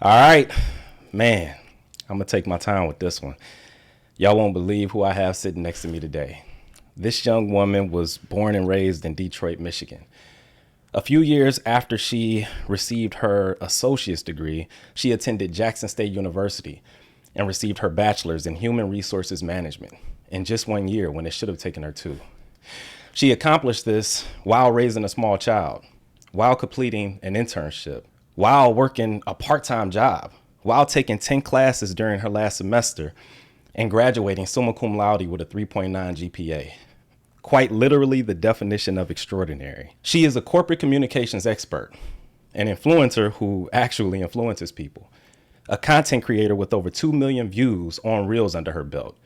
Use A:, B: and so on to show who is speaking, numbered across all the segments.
A: All right, man, I'm going to take my time with this one. Y'all won't believe who I have sitting next to me today. This young woman was born and raised in Detroit, Michigan. A few years after she received her associate's degree, she attended Jackson State University and received her bachelor's in human resources management in just 1 year when it should have taken her 2. She accomplished this while raising a small child, while completing an internship, while working a part-time job, while taking 10 classes during her last semester, and graduating summa cum laude with a 3.9 GPA. Quite literally the definition of extraordinary. She is a corporate communications expert, an influencer who actually influences people, a content creator with over 2 million views on Reels under her belt.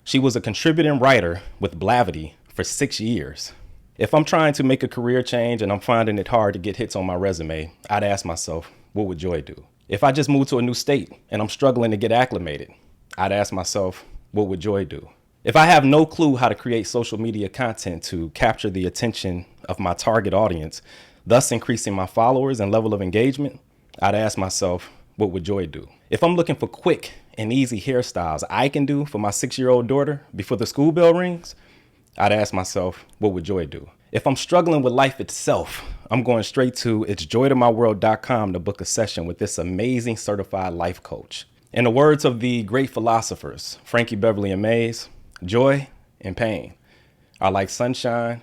A: She was a contributing writer with Blavity for 6 years. If I'm trying to make a career change and I'm finding it hard to get hits on my resume, I'd ask myself, what would Joy do? If I just moved to a new state and I'm struggling to get acclimated, I'd ask myself, what would Joy do? If I have no clue how to create social media content to capture the attention of my target audience, thus increasing my followers and level of engagement, I'd ask myself, what would Joy do? If I'm looking for quick and easy hairstyles I can do for my 6-year-old daughter before the school bell rings, I'd ask myself, what would Joy do? If I'm struggling with life itself, I'm going straight to itsjoytomyworld.com to book a session with this amazing certified life coach. In the words of the great philosophers, Frankie Beverly and Mays, joy and pain are like sunshine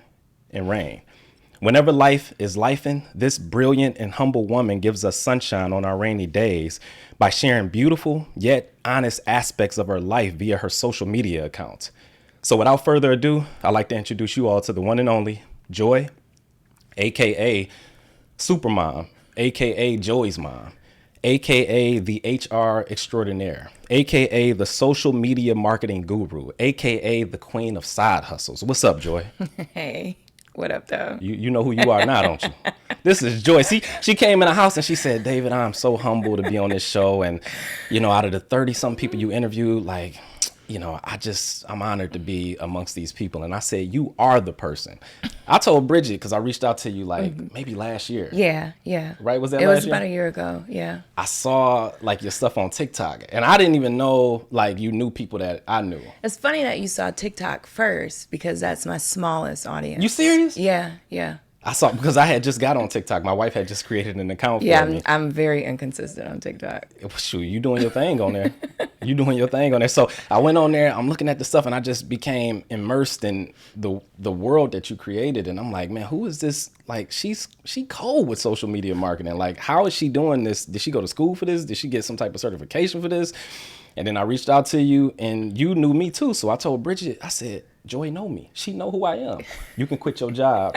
A: and rain. Whenever life is lifing, this brilliant and humble woman gives us sunshine on our rainy days by sharing beautiful yet honest aspects of her life via her social media accounts. So without further ado, I'd like to introduce you all to the one and only Joy, aka Supermom, aka Joey's mom, aka the HR extraordinaire, aka the social media marketing guru, aka the queen of side hustles. What's up, Joy?
B: Hey, what up, though?
A: You know who you are now, don't you? This is Joy. See, she came in the house and she said, David, I'm so humble to be on this show. And, out of the 30-some people you interviewed, I'm honored to be amongst these people. And I said, you are the person. I told Bridget, because I reached out to you maybe last year.
B: Yeah.
A: Right? Was that
B: it
A: last
B: was
A: year?
B: about a year ago. Yeah.
A: I saw your stuff on TikTok and I didn't even know you knew people that I knew.
B: It's funny that you saw TikTok first because that's my smallest audience.
A: You serious?
B: Yeah.
A: I saw, because I had just got on TikTok. My wife had just created an account for me.
B: I'm very inconsistent on TikTok.
A: Shoot, you doing your thing on there. You doing your thing on there. So I went on there, I'm looking at the stuff and I just became immersed in the world that you created. And I'm like, man, who is this? She cold with social media marketing. How is she doing this? Did she go to school for this? Did she get some type of certification for this? And then I reached out to you and you knew me too. So I told Bridget, I said, Joy know me. She know who I am. You can quit your job.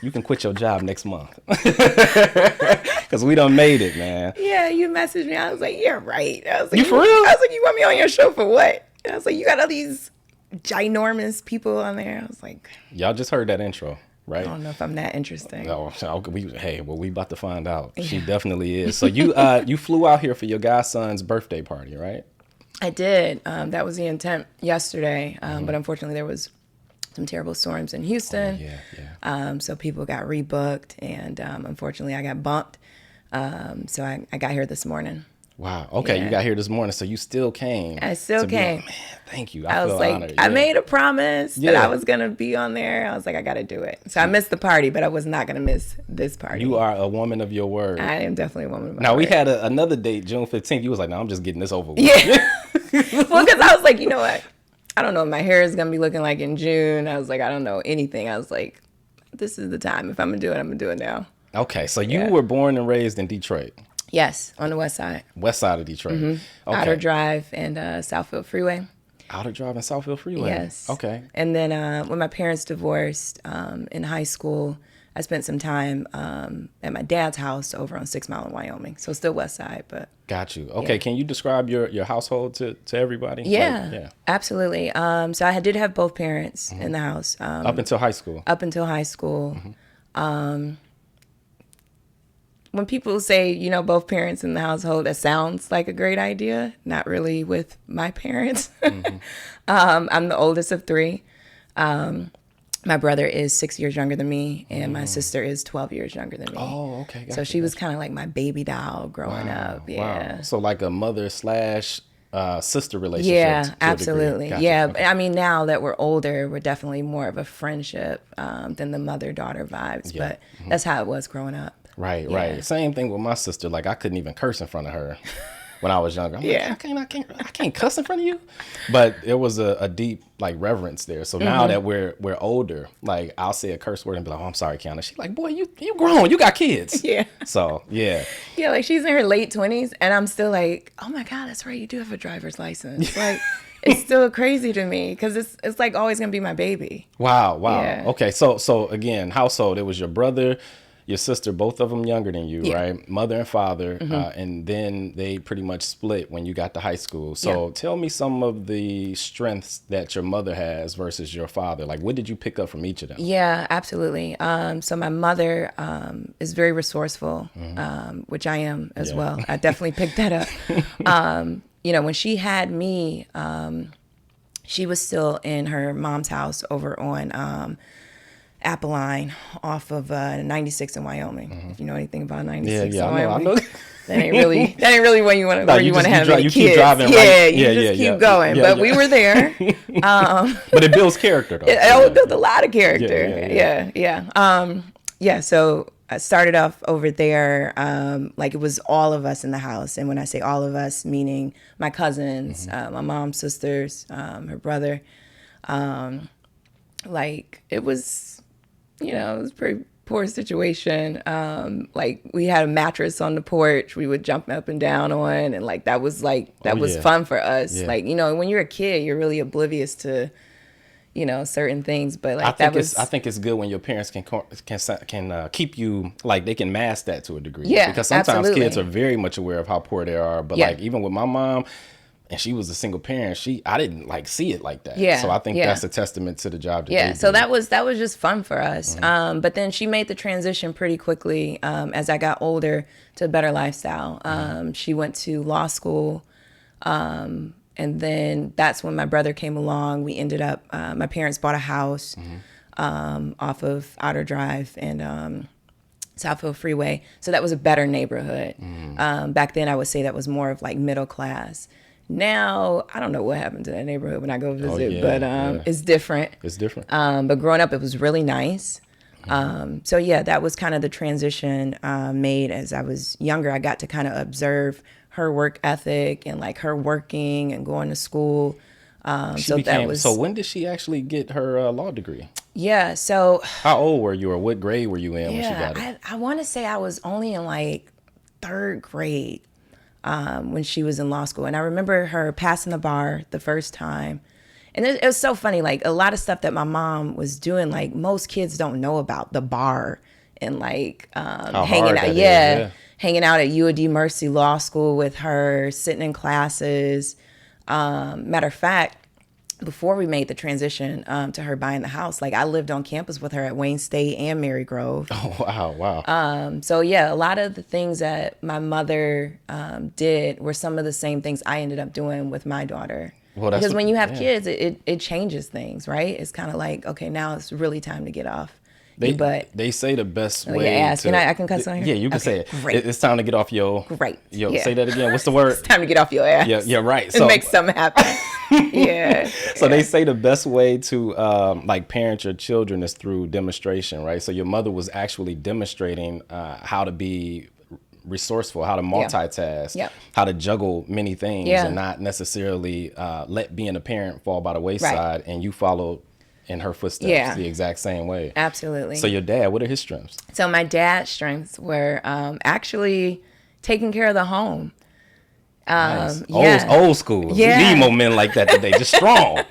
A: You can quit your job next month. Because we done made it, man.
B: Yeah, you messaged me. I was like, you're right. I was like,
A: you for real?
B: I was like, you want me on your show for what? And I was like, you got all these ginormous people on there. I was like,
A: y'all just heard that intro, right?
B: I don't know if I'm that interesting.
A: No, we about to find out. Yeah. She definitely is. So you flew out here for your godson's birthday party, right?
B: I did. That was the intent yesterday. But unfortunately there was some terrible storms in Houston.
A: Yeah.
B: So people got rebooked and unfortunately I got bumped. So I got here this morning.
A: Wow. Okay. Yeah. You got here this morning. So you still came.
B: I still came.
A: Man, thank you.
B: I was like,
A: honored.
B: I made a promise that I was going to be on there. I was like, I got to do it. So I missed the party, but I was not going to miss this party.
A: You are a woman of your word.
B: I am definitely a woman of my word.
A: Now we had another date, June 15th. You was like, no, I'm just getting this over with.
B: Yeah. Well, because I was like, you know what? I don't know what my hair is going to be looking like in June. I was like, I don't know anything. I was like, this is the time. If I'm going to do it, I'm going to do it now.
A: Okay. So you were born and raised in Detroit.
B: Yes, on the west side.
A: West side of Detroit.
B: Mm-hmm. Okay. Outer Drive and Southfield Freeway.
A: Outer Drive and Southfield Freeway.
B: Yes.
A: Okay.
B: And then when my parents divorced in high school, I spent some time at my dad's house over on 6 Mile in Wyoming. So still west side, but.
A: Got you. Okay. Yeah. Can you describe your household to everybody?
B: Yeah, absolutely. So I did have both parents in the house.
A: Up until high school?
B: Up until high school. Mm-hmm. When people say, both parents in the household, that sounds like a great idea. Not really with my parents. Mm-hmm. I'm the oldest of 3. My brother is 6 years younger than me, and my sister is 12 years younger than me.
A: Oh, okay.
B: So she was kind of like my baby doll growing up. Yeah.
A: Wow. So like a mother slash sister relationship.
B: Yeah,
A: to a degree.
B: absolutely.
A: Gotcha.
B: Yeah.
A: Okay.
B: I mean, now that we're older, we're definitely more of a friendship than the mother-daughter vibes.
A: Yeah.
B: But that's how it was growing up.
A: Right,
B: Yeah.
A: right. Same thing with my sister. Like I couldn't even curse in front of her when I was younger. I'm
B: Yeah.
A: like, I can't cuss in front of you. But it was a deep like reverence there. So now that we're older, like I'll say a curse word and be like, "Oh, I'm sorry, Kiana." She's like, "Boy, you grown. You got kids."
B: Yeah.
A: So yeah.
B: Yeah, like she's in her late 20s, and I'm still like, oh my God, that's right. You do have a driver's license. Like, it's still crazy to me because it's like always going to be my baby.
A: Wow.
B: Yeah.
A: Okay. So again, household. It was your brother, your sister, both of them younger than you,
B: Yeah.
A: right? Mother and father, and then they pretty much split when you got to high school. So tell me some of the strengths that your mother has versus your father. Like, what did you pick up from each of them?
B: Yeah, absolutely. So my mother is very resourceful, which I am as well. I definitely picked that up. When she had me, she was still in her mom's house over on Appeline off of 96 in Wyoming. If you know anything about 96 in Wyoming.
A: I know.
B: That ain't really where you want to have any kids.
A: Keep driving,
B: yeah,
A: right?
B: you just keep going. But we were there.
A: But it builds character, though.
B: It built a lot of character.
A: Yeah.
B: So I started off over there. Like it was all of us in the house, and when I say all of us, meaning my cousins, my mom's sisters, her brother. Like it was. It was a pretty poor situation. Like we had a mattress on the porch we would jump up and down on, and like that was fun for us.
A: Yeah.
B: Like, when you're a kid, you're really oblivious to, certain things. But like
A: I think it's good when your parents can keep you, like they can mask that to a degree.
B: Yeah,
A: because sometimes
B: absolutely.
A: kids are very much aware of how poor they are. But like even with my mom, and she was a single parent, I didn't like see it like that.
B: Yeah,
A: So I think that's a testament to the job that they do.
B: So that was just fun for us. But then she made the transition pretty quickly as I got older to a better lifestyle. She went to law school, and then that's when my brother came along. We ended up, my parents bought a house off of Outer Drive and Southfield Freeway. So that was a better neighborhood. Back then, I would say that was more of like middle class. Now, I don't know what happened to that neighborhood when I go visit, but it's different.
A: It's different.
B: But growing up, it was really nice. So yeah, that was kind of the transition made as I was younger. I got to kind of observe her work ethic and like her working and going to school. So
A: when did she actually get her law degree?
B: Yeah. So
A: how old were you, or what grade were you in when she got it?
B: I want to say I was only in like third grade. When she was in law school. And I remember her passing the bar the first time. And it was so funny, like a lot of stuff that my mom was doing, like most kids don't know about the bar and like hanging out. Hanging out at UAD Mercy Law School with her, sitting in classes. Matter of fact, before we made the transition to her buying the house, like I lived on campus with her at Wayne State and Mary Grove.
A: Oh, wow.
B: So yeah, a lot of the things that my mother did were some of the same things I ended up doing with my daughter. Well, because when you have kids, it changes things, right? It's kind of like, okay, now it's really time to get off.
A: They say the best way
B: I can cuss on here?
A: Yeah, you can say it. Great. It's time to get off your...
B: Great.
A: Say that again. What's the word?
B: It's time to get off your ass.
A: Yeah, right.
B: So make something happen. So
A: they say the best way to like parent your children is through demonstration, right? So your mother was actually demonstrating how to be resourceful, how to multitask, how to juggle many things and not necessarily let being a parent fall by the wayside, and you follow in her footsteps the exact same way.
B: Absolutely.
A: So your dad, what are his strengths?
B: So my dad's strengths were actually taking care of the home.
A: Nice. Old school. Yeah. We need more men like that today, just strong.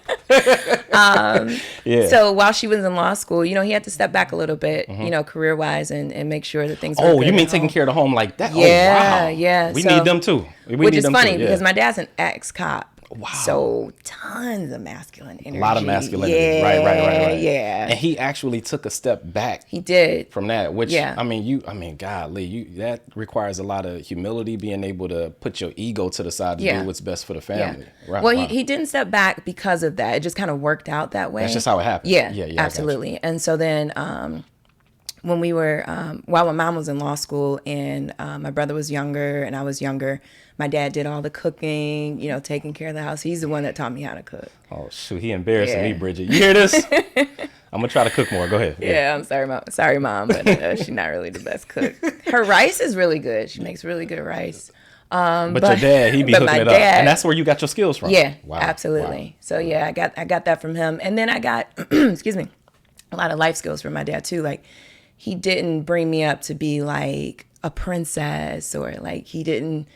B: So while she was in law school, he had to step back a little bit, career wise and make sure that things were good.
A: Oh, you mean taking care of the home like that?
B: Yeah,
A: oh, wow.
B: Yeah.
A: We need them too.
B: Which is funny because my dad's an ex-cop.
A: Wow.
B: So tons of masculine energy.
A: A lot of masculinity.
B: Yeah,
A: Right.
B: Yeah.
A: And he actually took a step back.
B: He did.
A: From that, which,
B: Yeah.
A: golly, that requires a lot of humility, being able to put your ego to the side to do what's best for the family.
B: Yeah.
A: Right.
B: Well,
A: Wow.
B: he didn't step back because of that. It just kind of worked out that way.
A: That's just how it happened.
B: Yeah,
A: Yeah,
B: absolutely. And so then when we were, while my mom was in law school and my brother was younger and I was younger, my dad did all the cooking, you know, taking care of the house. He's the one that taught me how to cook.
A: Oh, shoot. He embarrassing me, Bridget. You hear this? I'm going to try to cook more. Go ahead.
B: Yeah, I'm sorry, Mom. Sorry, Mom, but she's not really the best cook. Her rice is really good. She makes really good rice.
A: But your dad, he be hooking it up. And that's where you got your skills from.
B: Yeah,
A: wow.
B: Absolutely. Wow. So, yeah, I got that from him. And then I got, excuse me, a lot of life skills from my dad, too. Like, he didn't bring me up to be like a princess, or like he didn't,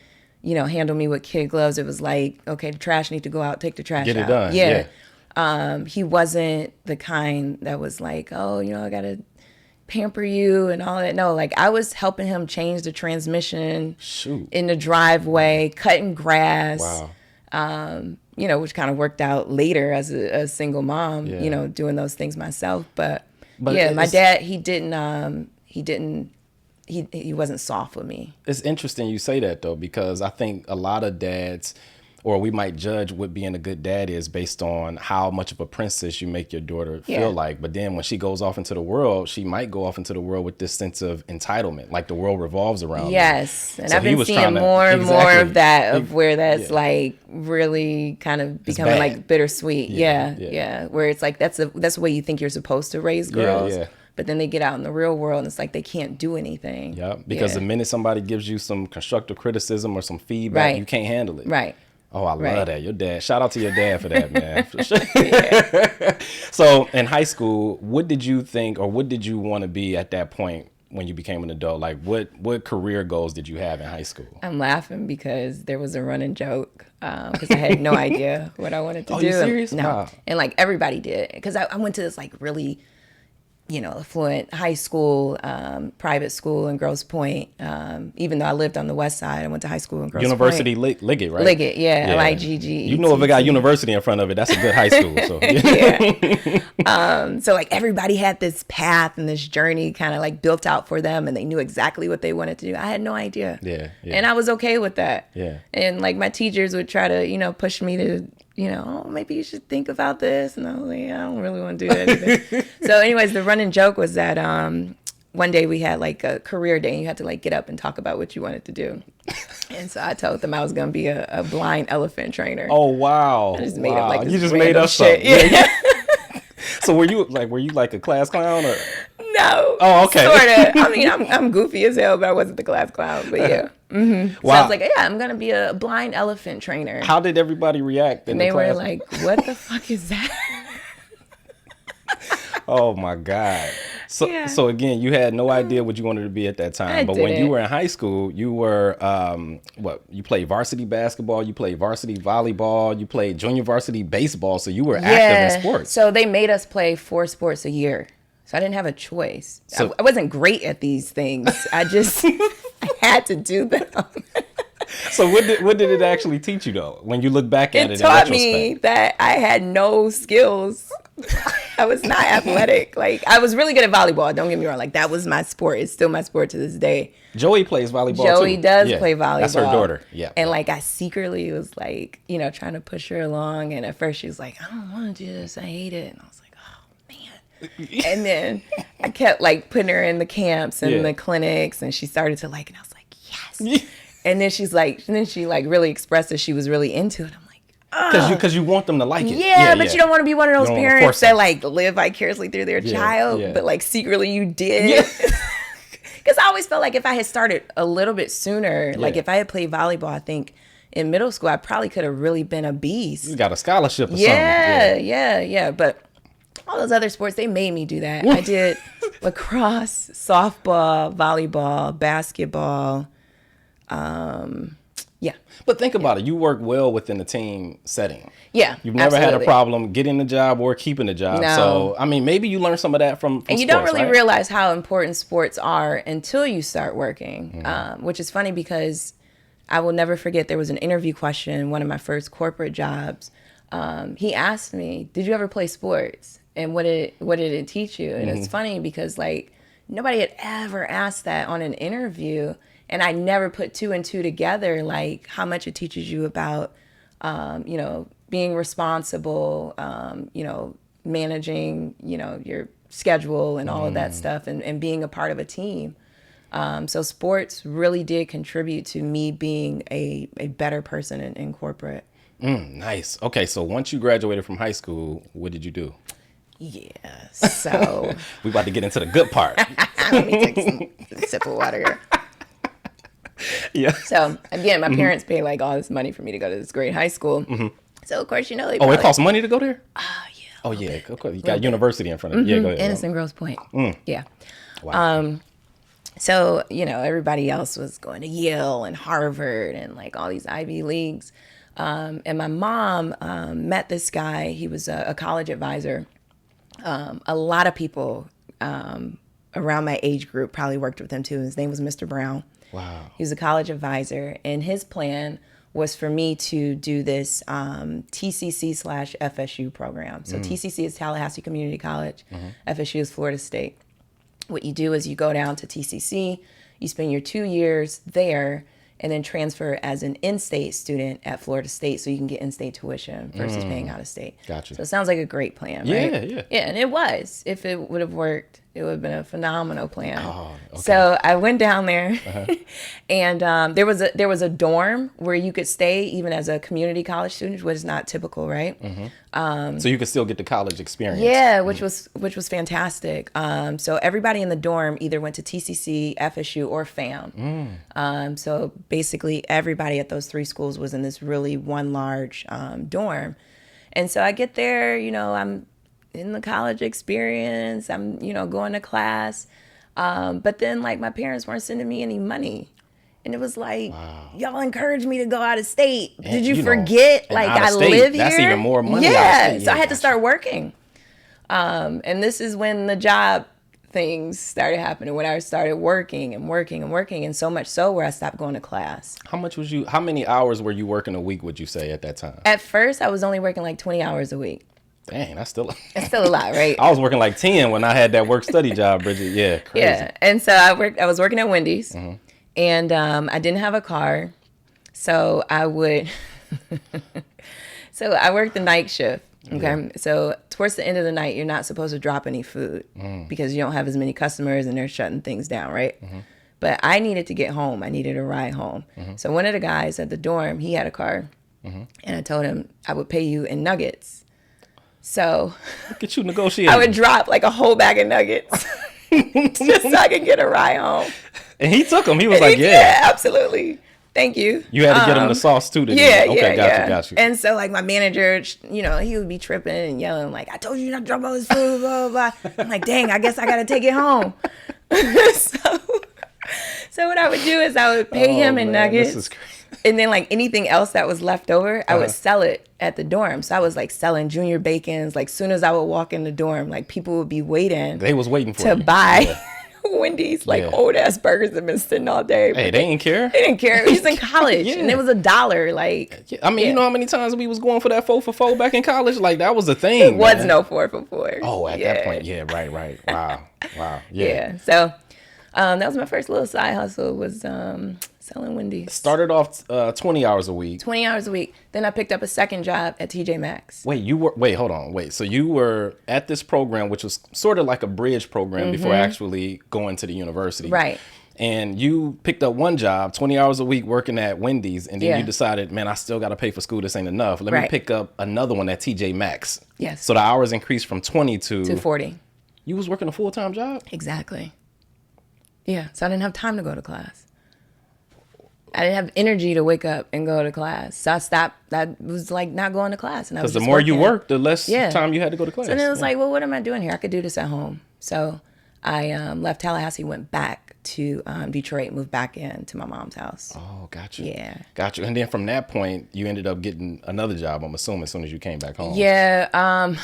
B: you know, handle me with kid gloves. It was like, okay, the trash need to go out, take the trash out.
A: Get it done.
B: Yeah. He wasn't the kind that was like, oh, you know, I got to pamper you and all that. No, like I was helping him change the transmission in the driveway, cutting grass.
A: Wow.
B: You know, which kind of worked out later as a single mom, you know, doing those things myself. But yeah, my dad, he wasn't soft with me.
A: It's interesting you say that, though, because I think a lot of dads, or we might judge what being a good dad is based on how much of a princess you make your daughter feel like. But then when she goes off into the world, she might go off into the world with this sense of entitlement, like the world revolves around
B: Yes.
A: me.
B: And
A: So
B: I've been seeing more and more of that, of where that's like really kind of becoming like bittersweet. Yeah. Where it's like that's the way you think you're supposed to raise girls. Yeah. But then they get out in the real world and it's like they can't do anything.
A: Yeah. Because the minute somebody gives you some constructive criticism or some feedback, you can't handle it.
B: Right.
A: Oh, I love that. Your dad. Shout out to your dad for that, man. For sure. So in high school, what did you think, or what did you want to be at that point when you became an adult? Like what career goals did you have in high school?
B: I'm laughing because there was a running joke because I had no idea what I wanted to do.
A: You serious?
B: No. Wow. And like everybody did, because I went to this like really, you know, affluent high school, private school in Grosse Pointe. Even though I lived on the west side, I went to high school in Grosse
A: University
B: Pointe.
A: Liggett, right?
B: Liggett, yeah. Ligge.
A: You know, if it got university in front of it, that's a good high school. So
B: So like everybody had this path and this journey kind of like built out for them, and they knew exactly what they wanted to do. I had no idea.
A: Yeah.
B: And I was okay with that.
A: Yeah.
B: And like my teachers would try to, you know, push me to, you know, oh, maybe you should think about this. And I was like, I don't really want to do that either. So anyways, the running joke was that one day we had like a career day and you had to like get up and talk about what you wanted to do. And so I told them I was going to be a blind elephant trainer.
A: Oh, wow.
B: I just made up like this
A: you just made up
B: shit.
A: Something. Yeah. So were you like a class clown or?
B: No.
A: Oh, okay.
B: Sort of. I mean, I'm goofy as hell, but I wasn't the class clown. But yeah. Mm-hmm. So I was like, yeah, I'm going to be a blind elephant trainer.
A: How did everybody react?
B: And they were like, what the fuck is that?
A: Oh my God. So again, you had no idea what you wanted to be at that time. But when you were in high school, you were, you played varsity basketball, you played varsity volleyball, you played junior varsity baseball. So you were active in sports.
B: So they made us play 4 sports a year. So I didn't have a choice. So, I wasn't great at these things. I just I had to do them.
A: So what did it actually teach you, though, when you look back at it?
B: It taught me that I had no skills. I was not athletic. Like, I was really good at volleyball. Don't get me wrong. Like, that was my sport. It's still my sport to this day.
A: Joey plays volleyball,
B: Joey does play volleyball.
A: That's her daughter. Yeah.
B: And, like, I secretly was, like, you know, trying to push her along. And at first she was like, I don't want to do this. I hate it. And I was like, and then I kept like putting her in the camps and the clinics, and she started to like, and I was like, yes. And then she like really expressed that she was really into it. I'm like,
A: because you want them to like it.
B: Yeah, but you don't want to be one of those parents that like live vicariously through their child, but like secretly you did. Because I always felt like if I had started a little bit sooner, like if I had played volleyball, I think in middle school I probably could have really been a beast.
A: You got a scholarship or something.
B: Yeah. But all those other sports, they made me do that. I did lacrosse, softball, volleyball, basketball.
A: But think about it. You work well within the team setting.
B: Yeah,
A: You've never had a problem getting the job or keeping the job.
B: No.
A: So, I mean, maybe you learned some of that from
B: and you
A: sports,
B: don't really
A: right?
B: realize how important sports are until you start working, which is funny because I will never forget, there was an interview question, one of my first corporate jobs. He asked me, did you ever play sports? And what did it teach you? And it's funny because like nobody had ever asked that on an interview. And I never put two and two together, like how much it teaches you about, you know, being responsible, you know, managing, you know, your schedule and all of that stuff and being a part of a team. So sports really did contribute to me being a better person in corporate.
A: Nice. Okay, so once you graduated from high school, what did you do?
B: Yeah, so
A: We about to get into the good part.
B: let me take some sip of water here.
A: Yeah.
B: So again, my parents paid like all this money for me to go to this great high school. So of course, you know, they
A: Oh, it costs money to go there?
B: yeah.
A: Oh, yeah. Okay. You got university in front of you. Yeah, go ahead.
B: Innocent Girls Point. Yeah.
A: Wow.
B: So, you know, everybody else was going to Yale and Harvard and like all these Ivy Leagues. And my mom met this guy. He was a college advisor. A lot of people around my age group probably worked with him too. His name was Mr. Brown.
A: Wow.
B: He was a college advisor. And his plan was for me to do this TCC/FSU program. So TCC is Tallahassee Community College. FSU is Florida State. What you do is you go down to TCC, you spend your 2 years there, and then transfer as an in-state student at Florida State so you can get in-state tuition versus paying out of state.
A: Gotcha.
B: So it sounds like a great plan, right?
A: Yeah.
B: Yeah, and it was. If it would have worked, it would have been a phenomenal plan.
A: Oh, okay.
B: So I went down there, and there was a dorm where you could stay even as a community college student, which is not typical, right?
A: So you could still get the college experience.
B: Yeah, which was fantastic. So everybody in the dorm either went to TCC, FSU, or FAM. So basically everybody at those three schools was in this really one large dorm. And so I get there, you know, I'm in the college experience, I'm, you know, going to class. But then like my parents weren't sending me any money. And it was like, y'all encouraged me to go out of state.
A: And,
B: did you
A: you know,
B: forget?
A: and
B: Like
A: out of
B: I
A: state,
B: live here.
A: that's even more money.
B: Yeah.
A: Yeah,
B: So I had to
A: gotcha.
B: start working. And this is when the job things started happening, when I started working and working and working. And so much so where I stopped going to class.
A: How many hours were you working a week, would you say, at that time?
B: At first, I was only working like 20 hours a week.
A: Dang, that's still...
B: It's still a lot, right?
A: I was working like 10 when I had that work-study job, Bridget. Yeah, crazy.
B: Yeah. And so I was working at Wendy's. And I didn't have a car. So I would... So I worked the night shift. Okay. Yeah. So towards the end of the night, you're not supposed to drop any food because you don't have as many customers and they're shutting things down, right? But I needed to get home. I needed a ride home. So one of the guys at the dorm, he had a car. And I told him I would pay you in nuggets. So
A: look at you negotiating.
B: I would drop like a whole bag of nuggets just so I could get a ride home.
A: And he took them. He was like, yeah,
B: absolutely. Thank you.
A: You had to get him the sauce too.
B: Okay,
A: got you.
B: And so like my manager, you know, he would be tripping and yelling like, I told you not to drop all this food, blah, blah, blah. I'm like, dang, I guess I got to take it home. So what I would do is I would pay him in nuggets. This is crazy. And then like anything else that was left over, I would sell it at the dorm. So I was like selling junior bacons. Like soon as I would walk in the dorm, like people would be waiting.
A: They was waiting for
B: to buy Wendy's, like old ass burgers that been sitting all day.
A: Hey, they didn't care.
B: They didn't care. He was in college and it was $1. Like,
A: I mean, you know how many times we was going for that 4 for 4 back in college? Like that was a thing.
B: It was no 4 for 4.
A: Oh, at that point, yeah, right. Wow, yeah.
B: So that was my first little side hustle, was selling Wendy's.
A: Started off 20 hours a week.
B: 20 hours a week. Then I picked up a second job at TJ Maxx.
A: Hold on. So you were at this program, which was sort of like a bridge program before actually going to the university.
B: Right.
A: And you picked up one job, 20 hours a week working at Wendy's. And then you decided, man, I still got to pay for school. This ain't enough. Let me pick up another one at TJ Maxx.
B: Yes.
A: So the hours increased from 20 to
B: 40.
A: You was working a full-time job?
B: Exactly. Yeah. So I didn't have time to go to class. I didn't have energy to wake up and go to class. So I stopped. I was like not going to class.
A: Because the more you worked, the less time you had to go to class.
B: So then it was like, well, what am I doing here? I could do this at home. So I left Tallahassee, went back to Detroit, moved back into my mom's house.
A: Oh, got you.
B: Yeah.
A: Got you. And then from that point, you ended up getting another job, I'm assuming, as soon as you came back home.
B: Yeah.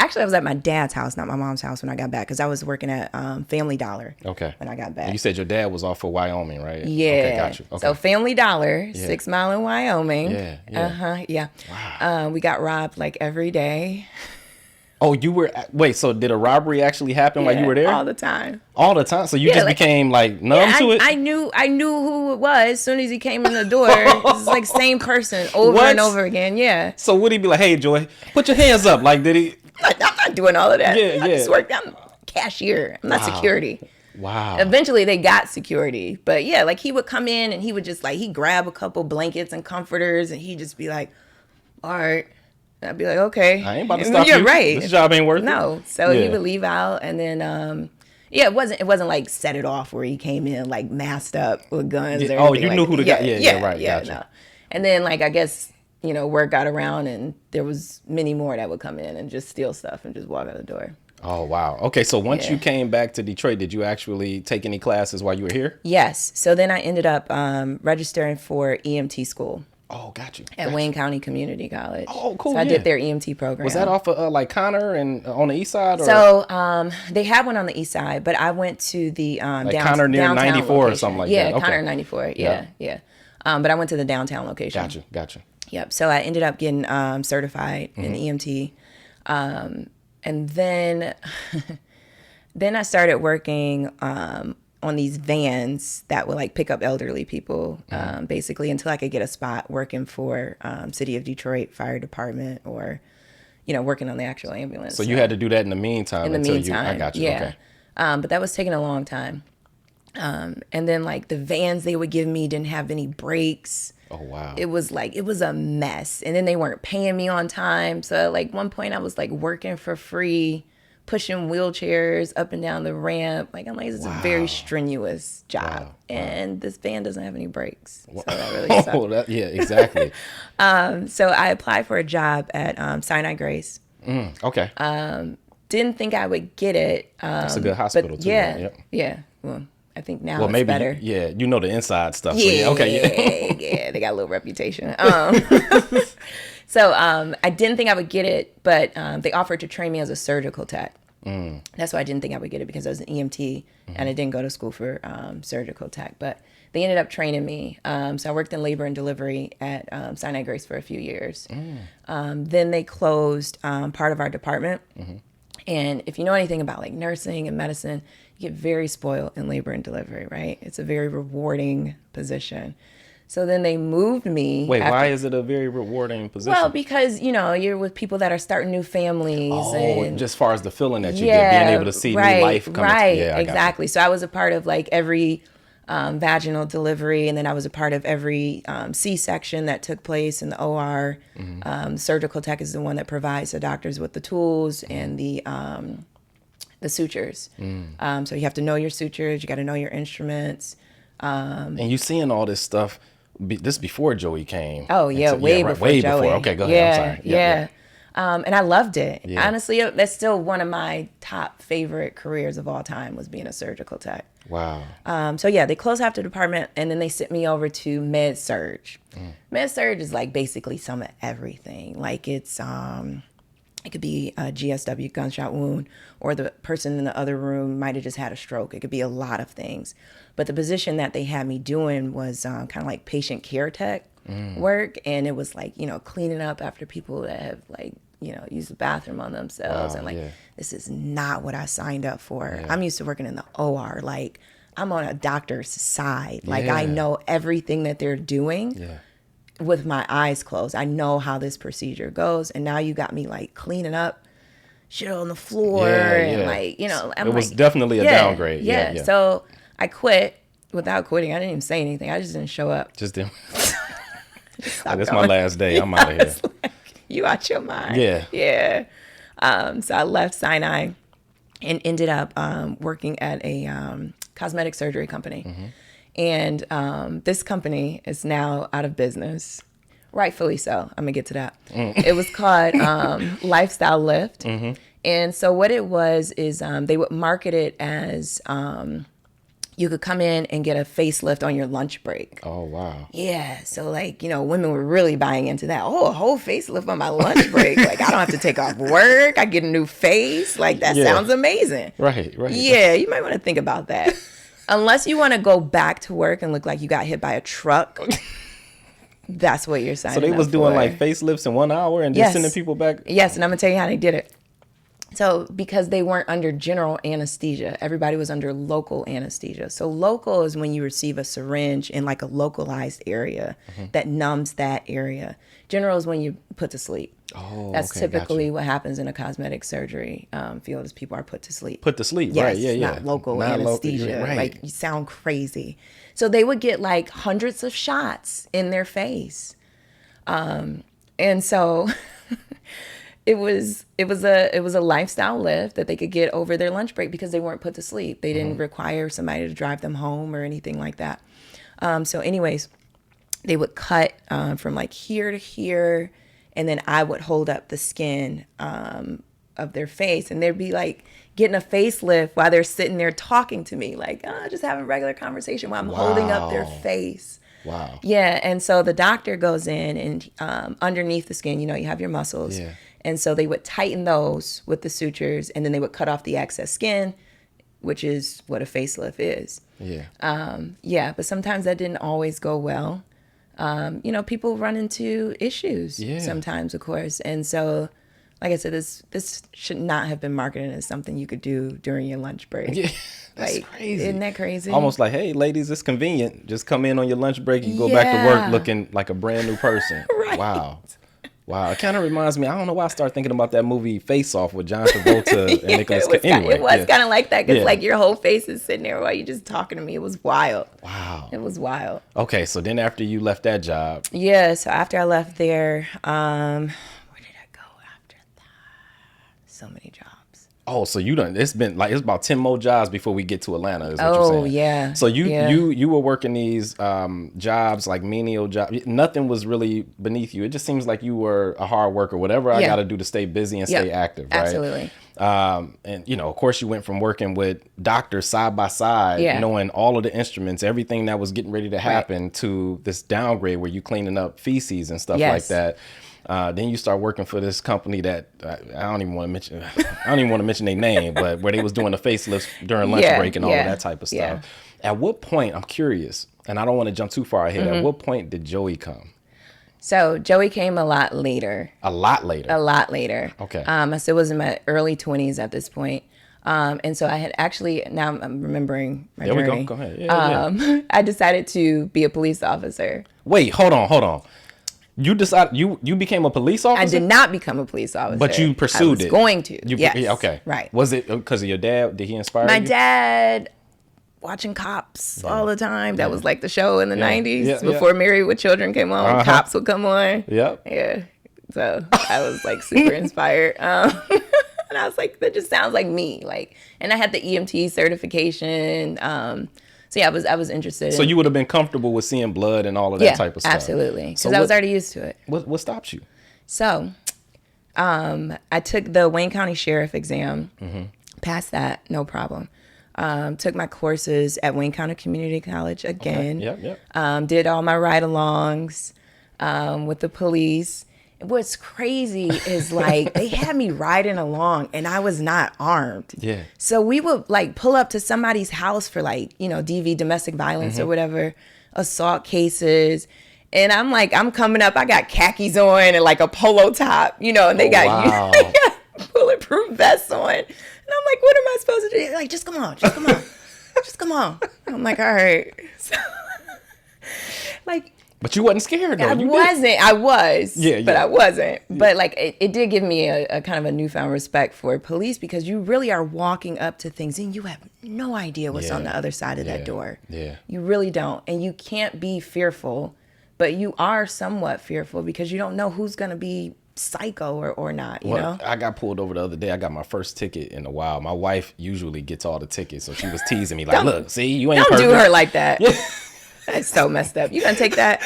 B: Actually, I was at my dad's house, not my mom's house, when I got back, because I was working at Family Dollar.
A: Okay.
B: When I got back.
A: And you said your dad was off of Wyoming, right?
B: Yeah.
A: Okay, got you. Okay.
B: So Family Dollar, 6 Mile in Wyoming.
A: Yeah, yeah.
B: Yeah.
A: Wow.
B: We got robbed like every day.
A: Oh, wait, so did a robbery actually happen while you were there?
B: All the time.
A: All the time? So you just became like numb to it?
B: I knew who it was as soon as he came in the door. It's like same person over and over again. Yeah.
A: So would he be like, hey, Joy, put your hands up? Like, did he?
B: I'm not doing all of that.
A: Yeah,
B: I just worked. I'm cashier. I'm not security.
A: Wow.
B: Eventually they got security. But yeah, like he would come in and he would just like, he'd grab a couple blankets and comforters and he'd just be like, all right. And I'd be like, okay.
A: I ain't about to stop you.
B: You're right.
A: This job ain't worth it.
B: No. So he would leave out and then, it wasn't like set it off where he came in like masked up with guns.
A: Yeah.
B: Or
A: Oh, you
B: like
A: knew who the guy. Yeah, right.
B: Yeah,
A: Gotcha.
B: no. And then like, I guess, word got around and there was many more that would come in and just steal stuff and just walk out the door.
A: Oh, wow. Okay, so once you came back to Detroit, did you actually take any classes while you were here?
B: Yes. So then I ended up registering for EMT school.
A: Oh, got you.
B: At Wayne County Community College.
A: Oh, cool.
B: So I did their EMT program.
A: Was that off of like Connor and on the east side? Or?
B: So they had one on the east side, but I went to the
A: like Connor near 94
B: location.
A: or something like
B: that.
A: Yeah,
B: Connor 94. Yeah. But I went to the downtown location.
A: Gotcha.
B: Yep. So I ended up getting certified in EMT. And then then I started working on these vans that would like pick up elderly people, basically until I could get a spot working for City of Detroit Fire Department or, working on the actual ambulance.
A: So you had to do that in the meantime. I got you.
B: Yeah.
A: Okay.
B: But that was taking a long time. And then like the vans they would give me didn't have any brakes.
A: Oh, wow.
B: It was a mess. And then they weren't paying me on time. So like one point I was like working for free, pushing wheelchairs up and down the ramp. Like I'm like, this is a very strenuous job.
A: Wow.
B: And this van doesn't have any brakes. So that really sucked.
A: Yeah, exactly.
B: So I applied for a job at Sinai Grace.
A: Okay.
B: Didn't think I would get it.
A: That's a good hospital too.
B: Yeah. Well, I think now it's better.
A: You know the inside stuff.
B: Yeah,
A: so okay.
B: Yeah, they got a little reputation. So I didn't think I would get it, but they offered to train me as a surgical tech. That's why I didn't think I would get it because I was an EMT and I didn't go to school for surgical tech. But they ended up training me. So I worked in labor and delivery at Sinai Grace for a few years. Then they closed part of our department. And if you know anything about like nursing and medicine, you get very spoiled in labor and delivery, right? It's a very rewarding position. So then they moved me.
A: Wait, why is it a very rewarding position?
B: Well, because, you're with people that are starting new families.
A: And just as far as the feeling that you get, being able to see new life coming.
B: Right, exactly. So I was a part of like every vaginal delivery, and then I was a part of every C-section that took place in the OR. Surgical tech is the one that provides the doctors with the tools and the sutures. So you have to know your sutures, you got to know your instruments.
A: And you seeing all this stuff, this before Joey came.
B: Oh, yeah, way before Joey.
A: Okay, go ahead. I'm sorry.
B: Yeah. And I loved it. Yeah. Honestly, that's still one of my top favorite careers of all time was being a surgical tech.
A: Wow.
B: So yeah, they closed half the department and then they sent me over to med surge. Med surge is like basically some of everything. Like it's it could be a GSW, gunshot wound, or the person in the other room might have just had a stroke. It could be a lot of things. But the position that they had me doing was kind of like patient care tech work. And it was like, cleaning up after people that have like, used the bathroom on themselves. And like, this is not what I signed up for. I'm used to working in the OR. Like, I'm on a doctor's side. Like, I know everything that they're doing with my eyes closed. I know how this procedure goes. And now you got me like cleaning up shit on the floor. And like,
A: it was definitely a downgrade. Yeah.
B: So I quit. Without quitting, I didn't even say anything. I just didn't show up.
A: Just didn't. Like, it's my last day. I'm out of here.
B: Like, you out your mind.
A: Yeah.
B: So I left Sinai and ended up working at a cosmetic surgery company. And this company is now out of business. Rightfully so. I'm going to get to that. It was called Lifestyle Lift. And so what it was is they would market it as you could come in and get a facelift on your lunch break.
A: Oh, wow.
B: Yeah. So like, women were really buying into that. Oh, a whole facelift on my lunch break. Like I don't have to take off work. I get a new face. Like that sounds amazing.
A: Right.
B: Yeah. You might want to think about that. Unless you want to go back to work and look like you got hit by a truck. That's what you're signing up for.
A: So they was doing like facelifts in 1 hour and just sending people back?
B: Yes. And I'm going to tell you how they did it. So because they weren't under general anesthesia, everybody was under local anesthesia. So local is when you receive a syringe in like a localized area that numbs that area. General is when you put to sleep.
A: Oh,
B: that's
A: okay,
B: typically what happens in a cosmetic surgery field is people are put to sleep.
A: Put to sleep,
B: yes,
A: right? Yeah, yeah.
B: Not local anesthesia.
A: Right.
B: Like you sound crazy. So they would get like hundreds of shots in their face, and so. It was a lifestyle lift that they could get over their lunch break because they weren't put to sleep. They didn't require somebody to drive them home or anything like that. So anyways, they would cut from like here to here, and then I would hold up the skin of their face, and they'd be like getting a facelift while they're sitting there talking to me, like just having a regular conversation while I'm holding up their face.
A: Wow.
B: Yeah, and so the doctor goes in and underneath the skin, you have your muscles.
A: Yeah.
B: And so they would tighten those with the sutures, and then they would cut off the excess skin, which is what a facelift is.
A: Yeah.
B: But sometimes that didn't always go well. People run into issues sometimes, of course. And so, like I said, this should not have been marketed as something you could do during your lunch break.
A: Yeah. That's crazy.
B: Isn't that crazy?
A: Almost like, hey, ladies, it's convenient. Just come in on your lunch break. You go back to work looking like a brand new person.
B: Right.
A: Wow. It kind of reminds me, I don't know why I started thinking about that movie Face Off with John Travolta and Nicolas Cage. Anyway,
B: it was kind of like that because like your whole face is sitting there while you're just talking to me. It was wild.
A: Wow.
B: It was wild.
A: Okay, so then after you left that job.
B: Yeah, so after I left there, where did I go after that? So many jobs.
A: Oh, so it's about 10 more jobs before we get to Atlanta, is what you're saying.
B: Oh, yeah.
A: So you were working these jobs, like menial jobs. Nothing was really beneath you. It just seems like you were a hard worker. Whatever I got to do to stay busy and stay active, right?
B: Absolutely.
A: And, of course, you went from working with doctors side by side, knowing all of the instruments, everything that was getting ready to happen, to this downgrade where you cleaning up feces and stuff like that. Then you start working for this company that I don't even want to mention their name, but where they was doing the facelifts during lunch break and all of that type of stuff. At what point, I'm curious, and I don't want to jump too far ahead, at what point did Joey come?
B: So Joey came a lot later.
A: A lot later. Okay.
B: I still was in my early 20s at this point. And so I had actually, now I'm remembering my journey.
A: There we go. Go ahead. Yeah.
B: I decided to be a police officer.
A: Wait, hold on. You decided you became a police officer?
B: I did not become a police officer.
A: But you pursued it.
B: I was going to. Yes.
A: Yeah, okay.
B: Right.
A: Was it because of your dad? Did he inspire you?
B: My dad, watching Cops all the time. That was like the show in the 90s before Married with Children came on. Cops would come on.
A: Yep.
B: Yeah. So I was like super inspired. And I was like, that just sounds like me. And I had the EMT certification. So yeah, I was interested.
A: So you would have been comfortable with seeing blood and all of that type of stuff.
B: Absolutely, because I was already used to it.
A: What stopped you?
B: So, I took the Wayne County Sheriff exam, passed that, no problem. Took my courses at Wayne County Community College again.
A: Okay. Yep.
B: Did all my ride-alongs with the police. What's crazy is they had me riding along and I was not armed.
A: Yeah.
B: So we would pull up to somebody's house for DV, domestic violence or whatever, assault cases. And I'm coming up, I got khakis on and a polo top, and they got bulletproof vests on. And I'm like, what am I supposed to do? Just come on. Just come on. I'm like, all right. So,
A: but you wasn't scared, though.
B: I was.
A: Yeah.
B: But I wasn't. Yeah. But it did give me a kind of a newfound respect for police because you really are walking up to things and you have no idea what's on the other side of that door.
A: Yeah.
B: You really don't. And you can't be fearful, but you are somewhat fearful because you don't know who's going to be psycho or not, you know?
A: I got pulled over the other day. I got my first ticket in a while. My wife usually gets all the tickets, so she was teasing me look, see, you ain't
B: don't
A: perfect.
B: Do her like that. That's so messed up. You gonna take that?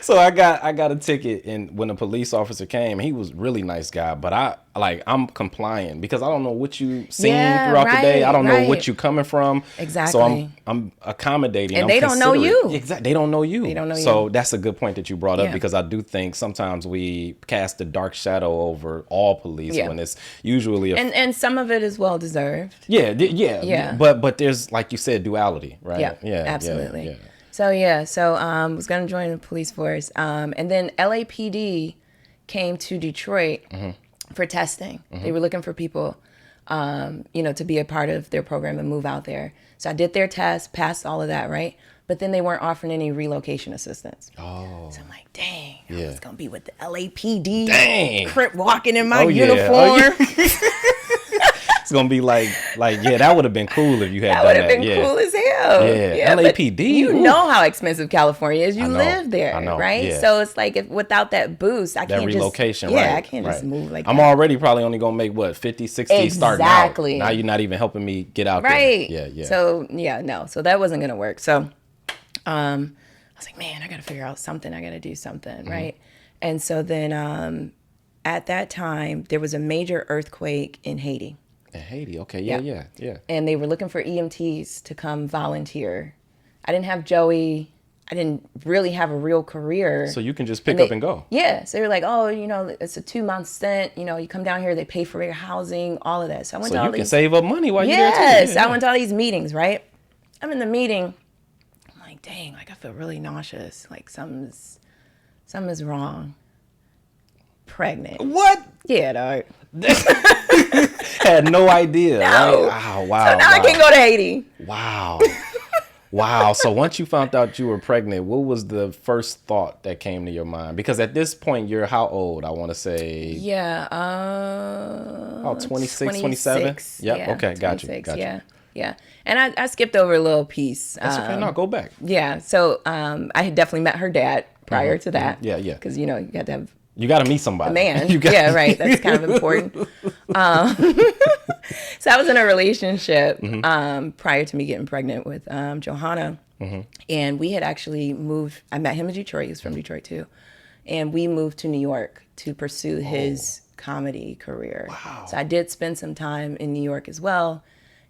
A: So I got a ticket, and when the police officer came, he was really nice guy, but I'm complying because I don't know what you seen throughout the day. I don't know what you coming from.
B: Exactly.
A: So I'm accommodating.
B: And they don't know you.
A: Exactly. They don't know you.
B: They don't know you.
A: So that's a good point that you brought up, because I do think sometimes we cast a dark shadow over all police when it's usually
B: and some of it is well deserved.
A: Yeah. But there's, like you said, duality, right?
B: Yeah. Absolutely. Yeah. So was gonna join the police force. And then LAPD came to Detroit for testing. They were looking for people, to be a part of their program and move out there. So I did their test, passed all of that, right? But then they weren't offering any relocation assistance.
A: Oh.
B: So I'm like, dang, I was going to be with the LAPD.
A: Dang.
B: Crip walking in my uniform.
A: It's going to be like, that would have been cool if you had done that.
B: That would have been cool as hell.
A: Yeah. LAPD.
B: You know how expensive California is. You live there,
A: I know.
B: right?
A: Yeah.
B: So it's like, without that boost, I can't
A: relocation,
B: just...
A: right?
B: Yeah, I can't just move like
A: I'm
B: that.
A: already probably only going to make, what, 50, 60 starting out. Exactly. Now you're not even helping me get out
B: right.
A: there. Yeah.
B: So, no. So that wasn't going to work. So I was like, man, I got to figure out something. I got to do something, right? And so then at that time, there was a major earthquake in Haiti.
A: In Haiti, okay, yeah.
B: And they were looking for EMTs to come volunteer. I didn't have Joey. I didn't really have a real career.
A: So you can just pick up and go.
B: Yeah. So they were like, oh, it's a 2-month stint. You come down here, they pay for your housing, all of that. So I went to all these...
A: can save up money while you're there too.
B: Yes. I went to all these meetings, right? I'm in the meeting. I'm like, dang, like I feel really nauseous. Like something's wrong. Pregnant.
A: What?
B: Yeah, dog.
A: Had no idea.
B: No.
A: Right? Wow.
B: So now I can't go to Haiti.
A: Wow. So once you found out you were pregnant, what was the first thought that came to your mind? Because at this point, you're how old? I want to say.
B: Yeah.
A: 26, 27? Yep.
B: Yeah,
A: okay. Got you.
B: Yeah. And I skipped over a little piece.
A: That's okay. No, go back.
B: Yeah. So I had definitely met her dad prior to that.
A: Yeah.
B: Because, you got to have.
A: You got to meet somebody.
B: A man. Yeah, right. That's kind of important. So I was in a relationship prior to me getting pregnant with Johanna. And we had actually moved. I met him in Detroit. He was from Detroit too. And we moved to New York to pursue his comedy career.
A: Wow.
B: So I did spend some time in New York as well.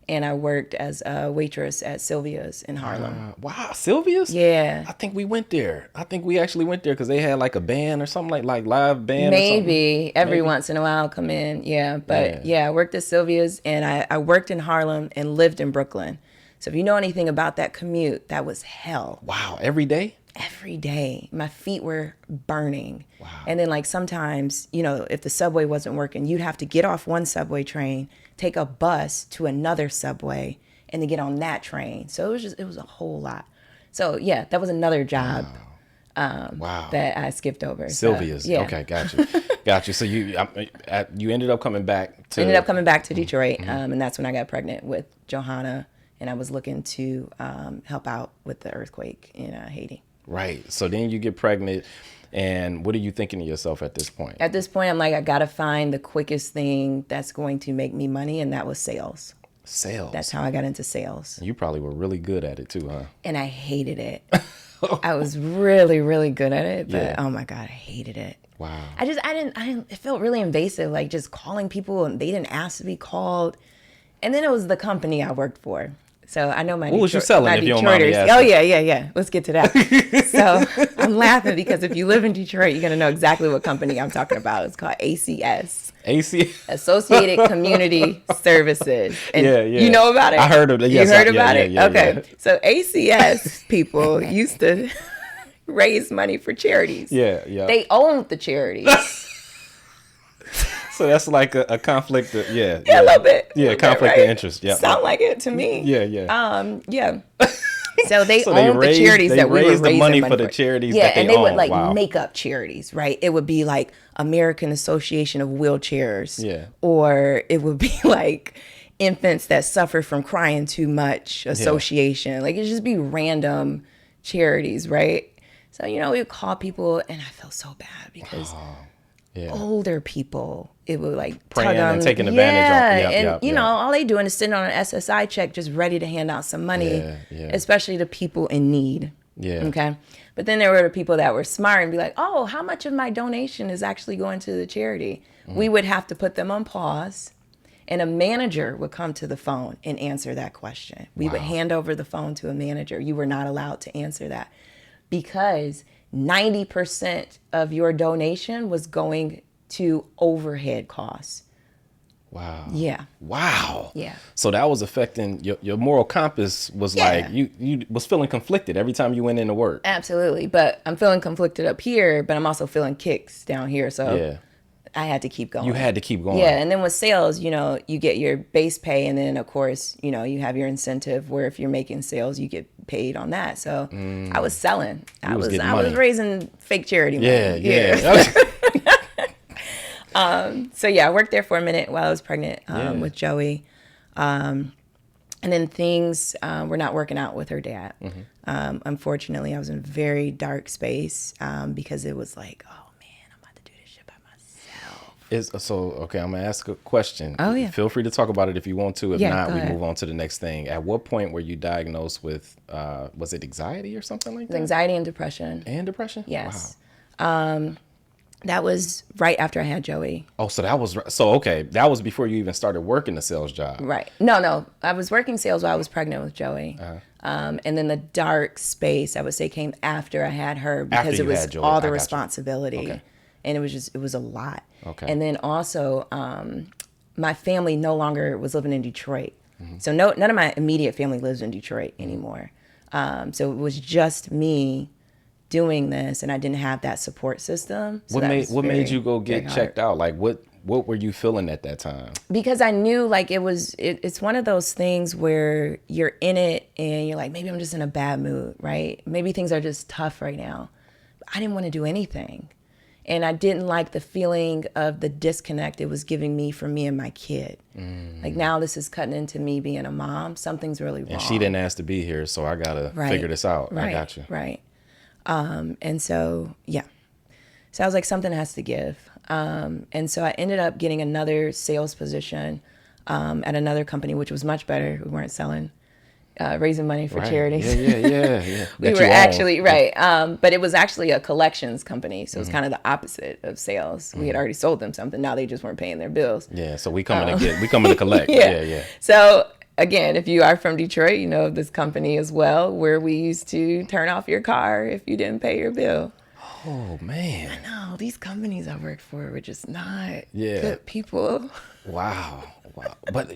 B: And I worked as a waitress at Sylvia's in Harlem.
A: Wow, Sylvia's?
B: Yeah.
A: I think we went there. I think we actually went there because they had like a band or something, like live band
B: Maybe.
A: or something.
B: Every once in a while I'll come in. Yeah. But I worked at Sylvia's, and I worked in Harlem and lived in Brooklyn. So if you know anything about that commute, that was hell.
A: Wow. Every day?
B: Every day. My feet were burning.
A: Wow.
B: And then like sometimes, if the subway wasn't working, you'd have to get off one subway train, take a bus to another subway, and then get on that train. So it was a whole lot. So yeah, that was another job.
A: Wow.
B: That I skipped over.
A: Sylvia's.
B: So, yeah.
A: Okay, got you. So you ended up coming back to...
B: Ended up coming back to Detroit, and that's when I got pregnant with Johanna, and I was looking to help out with the earthquake in Haiti.
A: Right. So then you get pregnant, and what are you thinking to yourself at this point?
B: At this point, I'm like, I got to find the quickest thing that's going to make me money, and that was sales.
A: Sales.
B: That's how I got into sales.
A: You probably were really good at it too, huh?
B: And I hated it. I was really, really good at it, but oh my God, I hated it.
A: Wow.
B: I didn't, it felt really invasive, like just calling people and they didn't ask to be called. And then it was the company I worked for. So I know my
A: What was you selling, if you don't mind me asking?
B: Oh, yeah. Let's get to that. So I'm laughing because if you live in Detroit, you're going to know exactly what company I'm talking about. It's called ACS. Associated Community Services. And you know about it?
A: I heard of it. Yes,
B: you heard about it?
A: Yeah,
B: okay.
A: Yeah.
B: So ACS people used to raise money for charities.
A: Yeah.
B: They owned the charities.
A: So that's like a conflict of,
B: a little bit.
A: Yeah, conflict of interest. Yeah.
B: Sound like it to me.
A: Yeah.
B: Yeah. So they owned the charities that we were raising
A: the money for the charities that they
B: and they would
A: own.
B: make up charities, right? It would be like American Association of Wheelchairs.
A: Yeah.
B: Or it would be like Infants That Suffer from Crying Too Much Association. Like it'd just be random charities, right? So, we would call people and I felt so bad because older people, it would like
A: preying and taking advantage of.
B: And all they doing is sitting on an SSI check just ready to hand out some money, especially to people in need.
A: Yeah.
B: Okay. But then there were the people that were smart and be like, oh, how much of my donation is actually going to the charity? We would have to put them on pause, and a manager would come to the phone and answer that question. We would hand over the phone to a manager. You were not allowed to answer that because 90% of your donation was going to overhead costs.
A: Wow.
B: Yeah.
A: Wow.
B: Yeah.
A: So that was affecting your moral compass was like you was feeling conflicted every time you went into work.
B: Absolutely. But I'm feeling conflicted up here, but I'm also feeling kicks down here. So
A: Yeah.
B: I had to keep going.
A: You had to keep going.
B: Yeah. And then with sales, you know, you get your base pay. And then, of course, you know, you have your incentive where if you're making sales, you get paid on that. So I was selling. I was raising fake charity money.
A: Yeah.
B: So yeah, I worked there for a minute while I was pregnant with Joey. And then things were not working out with her dad. Unfortunately, I was in a very dark space because it was like, oh man, I'm about to do this shit by myself.
A: Okay, I'm gonna ask a question.
B: Oh yeah.
A: Feel free to talk about it if you want to. If
B: Yeah,
A: not,
B: go
A: we
B: ahead.
A: move on to the next thing. At what point were you diagnosed with was it anxiety or something like that?
B: Anxiety and depression.
A: And depression?
B: Yes. Wow. That was right after I had Joey.
A: Oh, so that was before you even started working the sales job.
B: Right. No. I was working sales while I was pregnant with Joey. And then the dark space, I would say, came after I had her because it was all the responsibility.
A: Okay.
B: And it was a lot.
A: Okay.
B: And then also, my family no longer was living in Detroit. So none of my immediate family lives in Detroit anymore. So it was just me doing this, and I didn't have that support system. So
A: what made you go get checked out? Like what were you feeling at that time?
B: Because I knew like it's one of those things where you're in it and you're like, maybe I'm just in a bad mood, right? Maybe things are just tough right now. I didn't want to do anything. And I didn't like the feeling of the disconnect it was giving me from me and my kid. Like now this is cutting into me being a mom. Something's really wrong.
A: And she didn't ask to be here, so I gotta figure this out.
B: Right,
A: I got you.
B: Right. And so, yeah. So I was like, something has to give. And so I ended up getting another sales position at another company, which was much better. We weren't selling, raising money for charities.
A: Yeah.
B: We were actually, but it was actually a collections company. So it was kind of the opposite of sales. We had already sold them something. Now they just weren't paying their bills.
A: Yeah, so we coming to collect. Yeah.
B: So again, if you are from Detroit, you know this company as well, where we used to turn off your car if you didn't pay your bill.
A: Oh man.
B: I know these companies I worked for were just not
A: Yeah.
B: good people.
A: Wow. But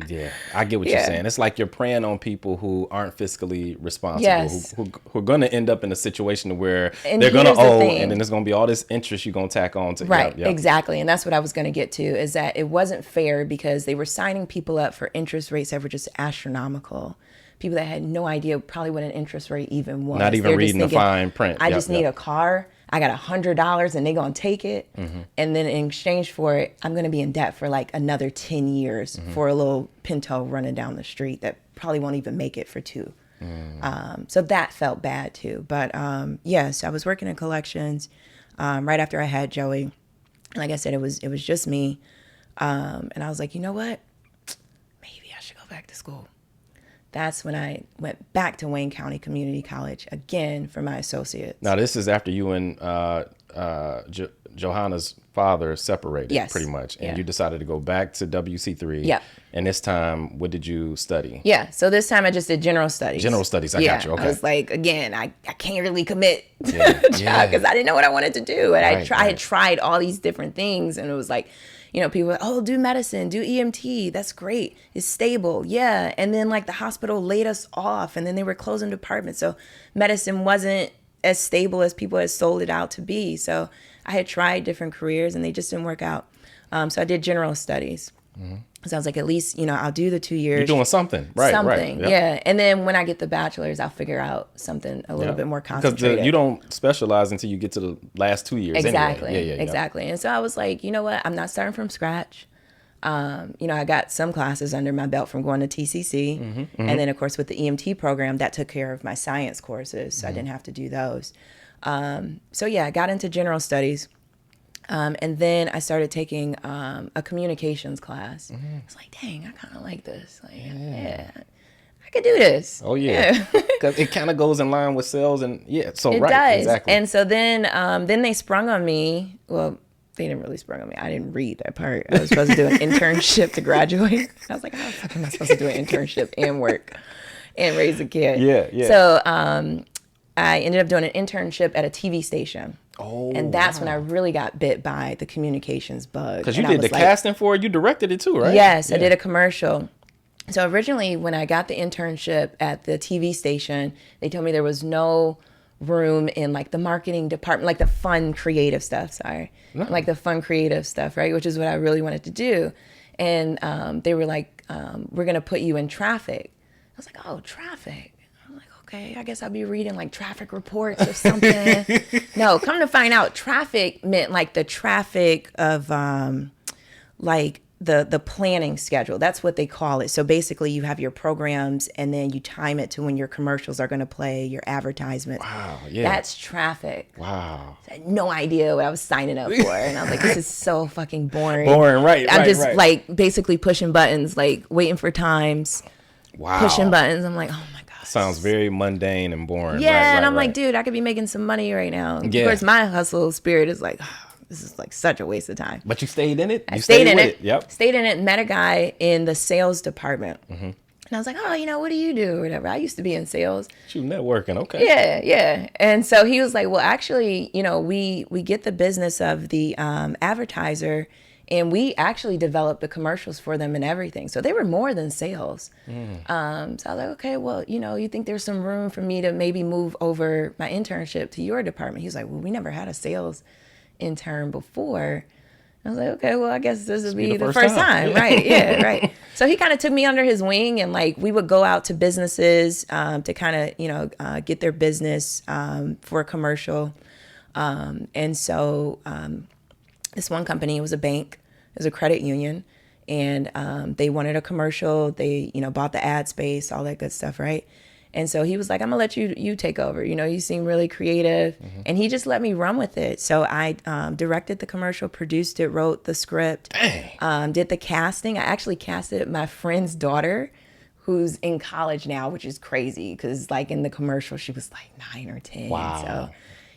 A: yeah, I get what you're saying. It's like you're preying on people who aren't fiscally responsible,
B: Yes.
A: who are going to end up in a situation where
B: And
A: they're going to
B: here's the
A: owe,
B: thing.
A: and then there's going to be all this interest you're going to tack on to.
B: Right,
A: Yep.
B: exactly. And that's what I was going to get to, is that it wasn't fair because they were signing people up for interest rates that were just astronomical. People that had no idea probably what an interest rate even was.
A: Not even
B: They're just
A: reading the
B: thinking,
A: fine print.
B: I just need a car. I got $100 and they're going to take it. And then in exchange for it, I'm going to be in debt for like another 10 years for a little Pinto running down the street that probably won't even make it for 2. So that felt bad too. But yes, I was working in collections right after I had Joey. Like I said, it was just me. And I was like, you know what? Maybe I should go back to school. That's when I went back to Wayne County Community College again for my associates.
A: Now, this is after you and Johanna's father separated, pretty much. And you decided to go back to WC3.
B: Yep.
A: And this time, what did you study?
B: Yeah. So this time I just did general studies.
A: General studies. I got you. Okay.
B: I was like, again, I can't really commit to the job because I didn't know what I wanted to do. And I had tried all these different things. And it was like, you know, people were like, oh, do medicine, do EMT. That's great. It's stable. Yeah. And then like the hospital laid us off and then they were closing departments. So medicine wasn't as stable as people had sold it out to be. So I had tried different careers and they just didn't work out. So I did general studies. So I was like, at least, you know, I'll do the 2 years.
A: You're doing something. Right.
B: Something.
A: Yep.
B: Yeah. And then when I get the bachelor's, I'll figure out something a little bit more concentrated.
A: Because you don't specialize until you get to the last 2 years.
B: Exactly.
A: Anyway. Yeah.
B: Exactly. And so I was like, you know what? I'm not starting from scratch. You know, I got some classes under my belt from going to TCC. And then, of course, with the EMT program, that took care of my science courses. So I didn't have to do those. So, yeah, I got into general studies. And then I started taking a communications class. It's like, dang, I kind of like this. Like, yeah, could do this.
A: Oh yeah, because it kind of goes in line with sales, and so
B: It
A: right,
B: does.
A: exactly.
B: And so then they sprung on me. Well, they didn't really sprung on me. I didn't read that part. I was supposed to do an internship to graduate. I was like, how the fuck am I supposed to do an internship and work and raise a kid?
A: Yeah.
B: So I ended up doing an internship at a TV station.
A: Oh,
B: and that's when I really got bit by the communications bug.
A: Because you did the casting for it, you directed it too, right?
B: Yes, I did a commercial. So originally, when I got the internship at the TV station, they told me there was no room in like the marketing department, like the fun creative stuff. Like the fun creative stuff, right? Which is what I really wanted to do. And they were like, "We're gonna put you in traffic." I was like, "Oh, traffic." Okay, I guess I'll be reading like traffic reports or something. No, come to find out, traffic meant like the traffic of like the planning schedule. That's what they call it. So basically you have your programs and then you time it to when your commercials are going to play, your advertisements.
A: Wow, yeah.
B: That's traffic.
A: Wow.
B: I had no idea what I was signing up for. And I was like, this is so fucking boring.
A: Right.
B: I'm just like basically pushing buttons, like waiting for times, pushing buttons. I'm like, oh my God.
A: Sounds very mundane and boring.
B: Yeah, and I'm like, dude, I could be making some money right now. Yeah. Of course, my hustle spirit is like, oh, this is like such a waste of time.
A: But you stayed in it?
B: I stayed in it.
A: Yep.
B: Stayed in it, met a guy in the sales department. Mm-hmm. And I was like, oh, what do you do or whatever? I used to be in sales.
A: You networking, okay.
B: Yeah. And so he was like, well, actually, we get the business of the advertiser, and we actually developed the commercials for them and everything. So they were more than sales. So I was like, okay, well, you think there's some room for me to maybe move over my internship to your department? He was like, well, we never had a sales intern before. I was like, okay, well, I guess this would be the first time. Right. Yeah, right. So he kind of took me under his wing, and like we would go out to businesses to kind of, get their business for a commercial. And so this one company, it was a bank, it was a credit union, and they wanted a commercial. They, bought the ad space, all that good stuff, right? And so he was like, I'm gonna let you take over. You seem really creative. Mm-hmm. And he just let me run with it. So I directed the commercial, produced it, wrote the script, did the casting. I actually casted my friend's daughter, who's in college now, which is crazy because like in the commercial, she was like 9 or 10.
A: Wow.
B: So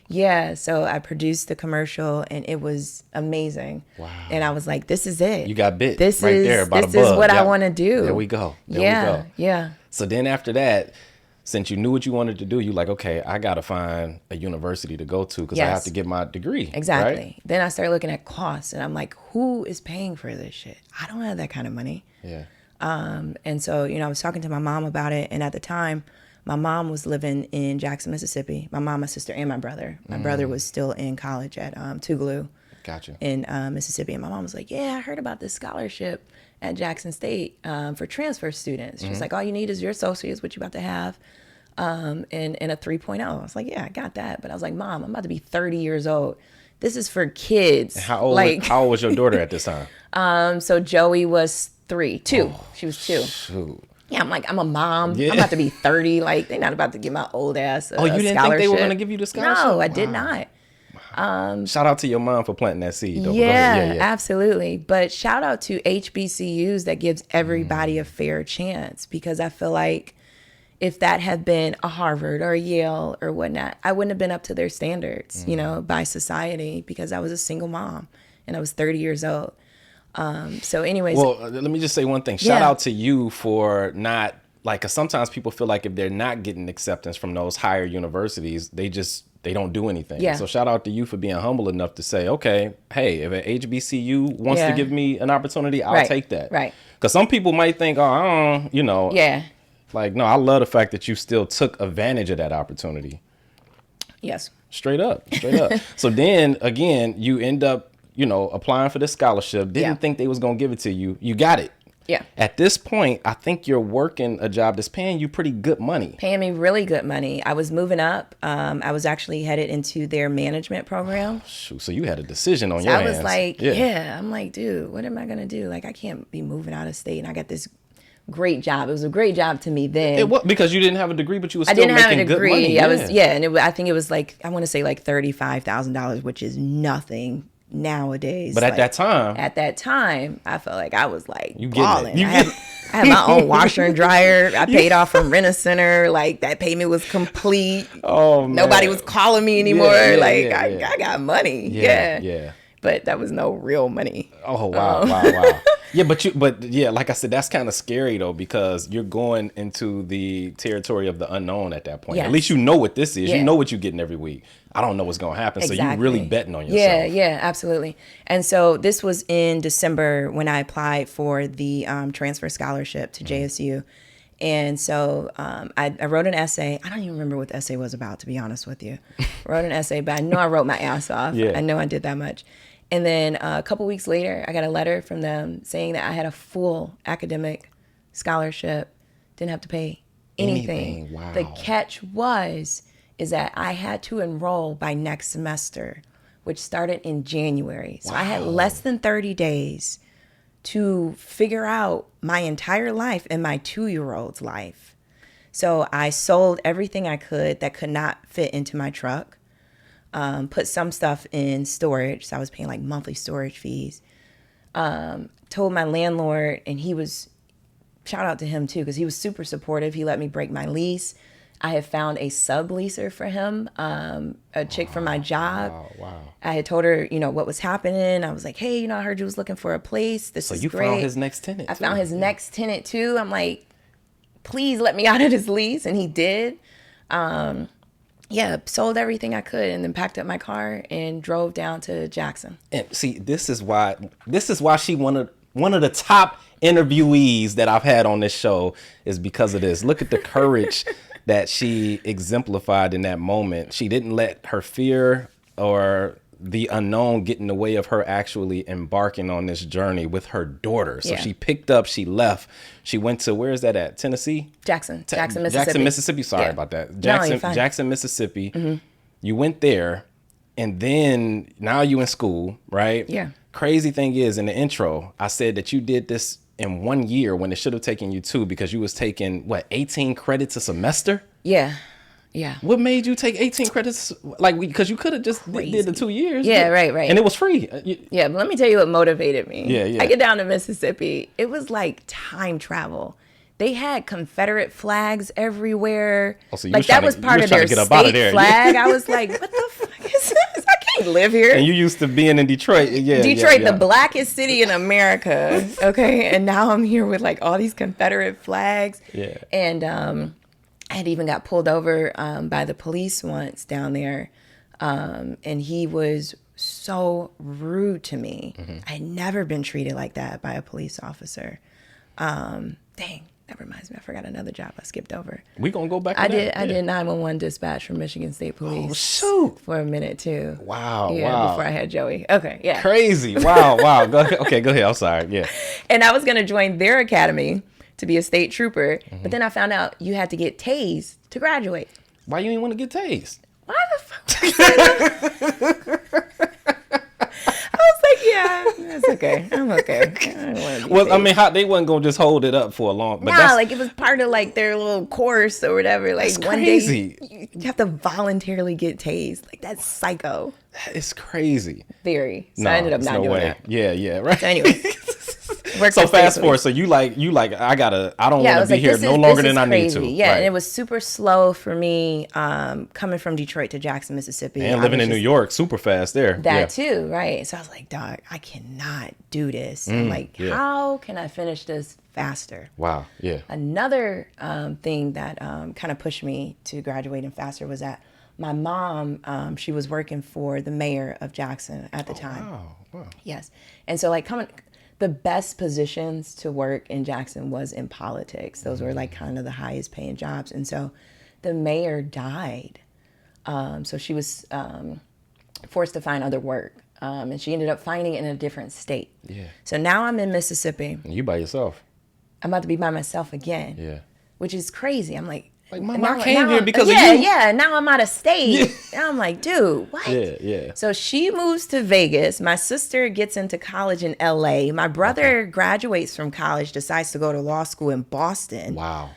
B: yeah, so I produced the commercial and it was amazing. Wow. And I was like, this is it.
A: You got bit
B: this
A: right
B: is,
A: there by
B: this
A: the bug.
B: Is what I want to do.
A: There we go.
B: Yeah.
A: So then after that, since you knew what you wanted to do, you like, okay, I got to find a university to go to because I have to get my degree.
B: Exactly.
A: Right?
B: Then I started looking at costs and I'm like, who is paying for this shit? I don't have that kind of money.
A: Yeah.
B: And so, I was talking to my mom about it. And at the time, my mom was living in Jackson, Mississippi. My mom, my sister, and my brother. My brother was still in college at Tougaloo.
A: Gotcha.
B: In Mississippi. And my mom was like, yeah, I heard about this scholarship at Jackson State for transfer students. She's like, all you need is your associates, what you about to have, and a 3.0. I was like, yeah, I got that. But I was like, Mom, I'm about to be 30 years old. This is for kids.
A: How old was your daughter at this time?
B: So Joey was 2. Oh, she was 2.
A: Shoot.
B: Yeah, I'm like, I'm a mom. Yeah. I'm about to be 30. Like, they're not about to give my old ass a
A: you didn't
B: scholarship.
A: think they were going to give you the scholarship?
B: No, I did not.
A: Shout out to your mom for planting that seed, though.
B: Yeah, absolutely. But shout out to HBCUs that gives everybody a fair chance, because I feel like if that had been a Harvard or a Yale or whatnot, I wouldn't have been up to their standards, by society, because I was a single mom and I was 30 years old. So anyways.
A: Well, let me just say one thing. Shout out to you for not, like, 'cause sometimes people feel like if they're not getting acceptance from those higher universities, they don't do anything. Yeah. So shout out to you for being humble enough to say, okay, hey, if an HBCU wants to give me an opportunity, I'll take that.
B: Right.
A: Because some people might think,
B: Yeah.
A: Like, no, I love the fact that you still took advantage of that opportunity.
B: Yes.
A: Straight up. So then, again, you end up, applying for this scholarship. Didn't think they was going to give it to you. You got it.
B: Yeah.
A: At this point, I think you're working a job that's paying you pretty good money.
B: Paying me really good money. I was moving up. I was actually headed into their management program.
A: Oh, shoot. So you had a decision on your hands.
B: I was like, I'm like, dude, what am I going to do? Like, I can't be moving out of state. And I got this great job. It was a great job to me then.
A: It was, because you didn't have a degree, but you were still making good money.
B: I was, and I think it was like, I want to say like $35,000, which is nothing nowadays.
A: But at that time,
B: I felt like I was like
A: you
B: balling. I had my own washer and dryer. I paid off from Rent-A-Center. Like, that payment was complete.
A: Oh, man.
B: Nobody was calling me anymore.
A: Yeah.
B: I got money.
A: Yeah.
B: But that was no real money.
A: Oh, wow. Yeah, but like I said, that's kind of scary though, because you're going into the territory of the unknown at that point.
B: Yes.
A: At least you know what this is.
B: Yeah.
A: You know what you're getting every week. I don't know what's going to happen.
B: Exactly.
A: So you're really betting on yourself.
B: Yeah, absolutely. And so this was in December when I applied for the transfer scholarship to JSU. And so I wrote an essay. I don't even remember what the essay was about, to be honest with you. I wrote an essay, but I know I wrote my ass off.
A: Yeah.
B: I know I did that much. And then a couple weeks later, I got a letter from them saying that I had a full academic scholarship, didn't have to pay anything.
A: Wow.
B: The catch is that I had to enroll by next semester, which started in January. So I had less than 30 days to figure out my entire life and my 2-year-old's life. So I sold everything I could that could not fit into my truck. Put some stuff in storage. So I was paying like monthly storage fees. Told my landlord, and he was, shout out to him too, because he was super supportive. He let me break my lease. I had found a subleaser for him, a chick from my job.
A: Wow.
B: I had told her, what was happening. I was like, hey, I heard you was looking for a place. This is great.
A: So you found his next tenant.
B: I found his next tenant too. I'm like, please let me out of this lease. And he did. Sold everything I could and then packed up my car and drove down to Jackson.
A: And see, this is why she one of the top interviewees that I've had on this show, is because of this. Look at the courage that she exemplified in that moment. She didn't let her fear or the unknown get in the way of her actually embarking on this journey with her daughter. So she picked up, she left, she went to, where is that at? Tennessee?
B: Jackson, Mississippi.
A: Jackson, Mississippi. Sorry about that. Jackson, Mississippi. Mm-hmm. You went there, and then now you in school, right?
B: Yeah.
A: Crazy thing is, in the intro, I said that you did this in 1 year when it should have taken you 2, because you was taking 18 credits a semester?
B: Yeah.
A: What made you take 18 credits? Because you could have just did the 2 years.
B: Yeah, right.
A: And it was free.
B: But let me tell you what motivated me.
A: Yeah.
B: I get down to Mississippi. It was like time travel. They had Confederate flags everywhere.
A: Oh, so
B: that was part of their state flag. I was like, what the fuck is this? I can't live here.
A: And you used to being in Detroit.
B: Detroit, the blackest city in America. Okay. And now I'm here with all these Confederate flags.
A: Yeah.
B: And I had even got pulled over by the police once down there. And he was so rude to me. Mm-hmm. I had never been treated like that by a police officer. That reminds me, I forgot another job I skipped over.
A: We gonna go back to
B: I
A: that.
B: I did 911 dispatch for Michigan State Police.
A: Oh, shoot.
B: For a minute too.
A: Wow.
B: Before I had Joey. Okay, yeah.
A: Crazy. Wow. Go ahead. Okay, go ahead. I'm sorry. Yeah.
B: And I was gonna join their academy to be a state trooper, but then I found out you had to get tased to graduate.
A: Why you didn't want to get tased?
B: Why the fuck? I was like, yeah, it's okay. I'm okay.
A: I mean, they wasn't gonna just hold it up for a long. But
B: it was part of their little course or whatever.
A: That's
B: One
A: crazy.
B: day you have to voluntarily get tased. That's psycho.
A: It's crazy.
B: Very. So I ended up not doing that.
A: Yeah, right.
B: So anyway.
A: So fast forward. So you like I don't want to be here no longer than I need to.
B: Yeah, right. And it was super slow for me coming from Detroit to Jackson, Mississippi.
A: And living in New York, super fast there.
B: That too, right? So I was like, dog, I cannot do this. I'm like, how can I finish this faster?
A: Wow, yeah.
B: Another thing that kind of pushed me to graduating faster was that my mom, she was working for the mayor of Jackson at the time.
A: Wow.
B: Yes. And so the best positions to work in Jackson was in politics. Those were kind of the highest paying jobs. And so the mayor died. So she was forced to find other work. And she ended up finding it in a different state.
A: Yeah.
B: So now I'm in Mississippi.
A: And you by yourself.
B: I'm about to be by myself again.
A: Yeah.
B: Which is crazy. I'm like,
A: Mom, I came here because of you.
B: Yeah, now I'm out of state. And I'm like, dude, what?
A: Yeah.
B: So she moves to Vegas. My sister gets into college in LA. My brother graduates from college, decides to go to law school in Boston.
A: Wow.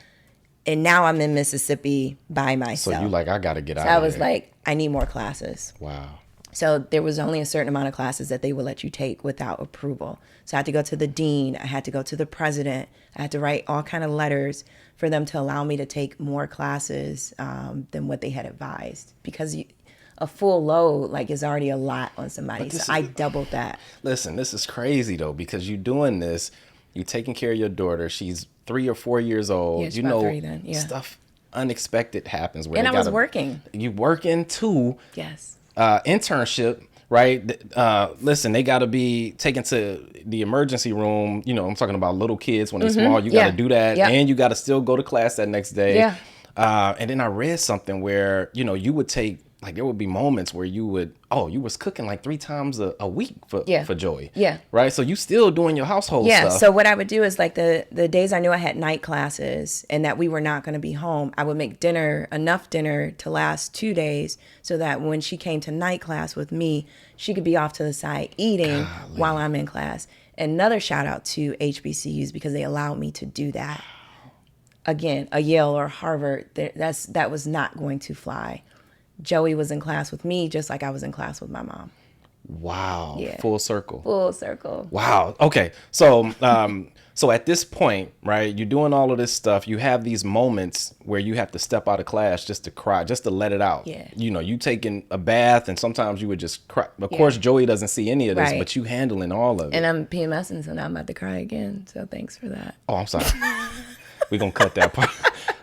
B: And now I'm in Mississippi by myself.
A: So you I got to get out of
B: here.
A: here.
B: I was like, I need more classes.
A: Wow.
B: So there was only a certain amount of classes that they would let you take without approval. So I had to go to the dean. I had to go to the president. I had to write all kind of letters for them to allow me to take more classes than what they had advised. Because a full load like is already a lot on somebody. So I doubled that.
A: Listen, this is crazy though, because you're doing this, you're taking care of your daughter. She's 3 or 4 years old.
B: Yeah, she's
A: you
B: about
A: know,
B: 3 then. Yeah.
A: stuff unexpected happens. Where
B: And
A: they
B: I was
A: gotta,
B: working.
A: You working too.
B: Yes.
A: Internship, right? Listen, they got to be taken to the emergency room. You know, I'm talking about little kids when they're small. You got to do that, and you got to still go to class that next day.
B: Yeah.
A: And then I read something where, you know, you would take, like, there would be moments where you was cooking like 3 times a week for Joey.
B: Yeah.
A: Right. So you still doing your household stuff.
B: So what I would do is like the days I knew I had night classes and that we were not going to be home, I would make enough dinner to last 2 days so that when she came to night class with me, she could be off to the side eating while I'm in class. Another shout out to HBCUs because they allowed me to do that. Again, a Yale or Harvard, that was not going to fly. Joey was in class with me just like I was in class with my mom.
A: Wow.
B: Yeah.
A: Full circle.
B: Full circle.
A: Wow. Okay. So, so at this point, right, you're doing all of this stuff. You have these moments where you have to step out of class just to cry, just to let it out.
B: Yeah.
A: You know, you taking a bath and sometimes you would just cry. Of course, Joey doesn't see any of this, but you handling all of it.
B: And I'm PMSing, so now I'm about to cry again. So thanks for that.
A: Oh, I'm sorry. We're going to cut that part.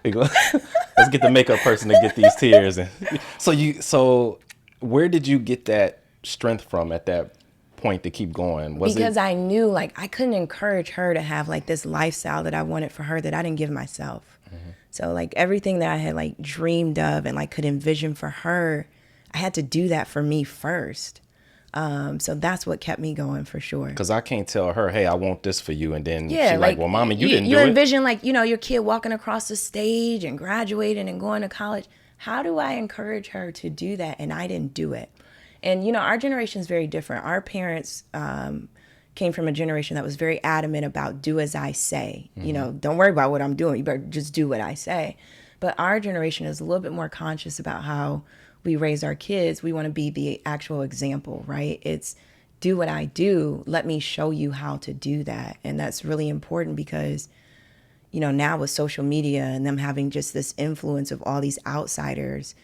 A: Let's get the makeup person to get these tears. And so where did you get that strength from at that point to keep going?
B: Because I knew like I couldn't encourage her to have like this lifestyle that I wanted for her that I didn't give myself. Mm-hmm. So like everything that I had like dreamed of and like could envision for her, I had to do that for me first. So that's what kept me going for sure.
A: Because I can't tell her, hey, I want this for you. And then she's like, well, Mama, you didn't do it.
B: You envision like, you know, your kid walking across the stage and graduating and going to college. How do I encourage her to do that? And I didn't do it. And, you know, our generation is very different. Our parents came from a generation that was very adamant about do as I say. Mm-hmm. You know, don't worry about what I'm doing. You better just do what I say. But our generation is a little bit more conscious about how we raise our kids. We want to be the actual example, right? It's do what I do. Let me show you how to do that. And that's really important because, you know, now with social media and them having just this influence of all these outsiders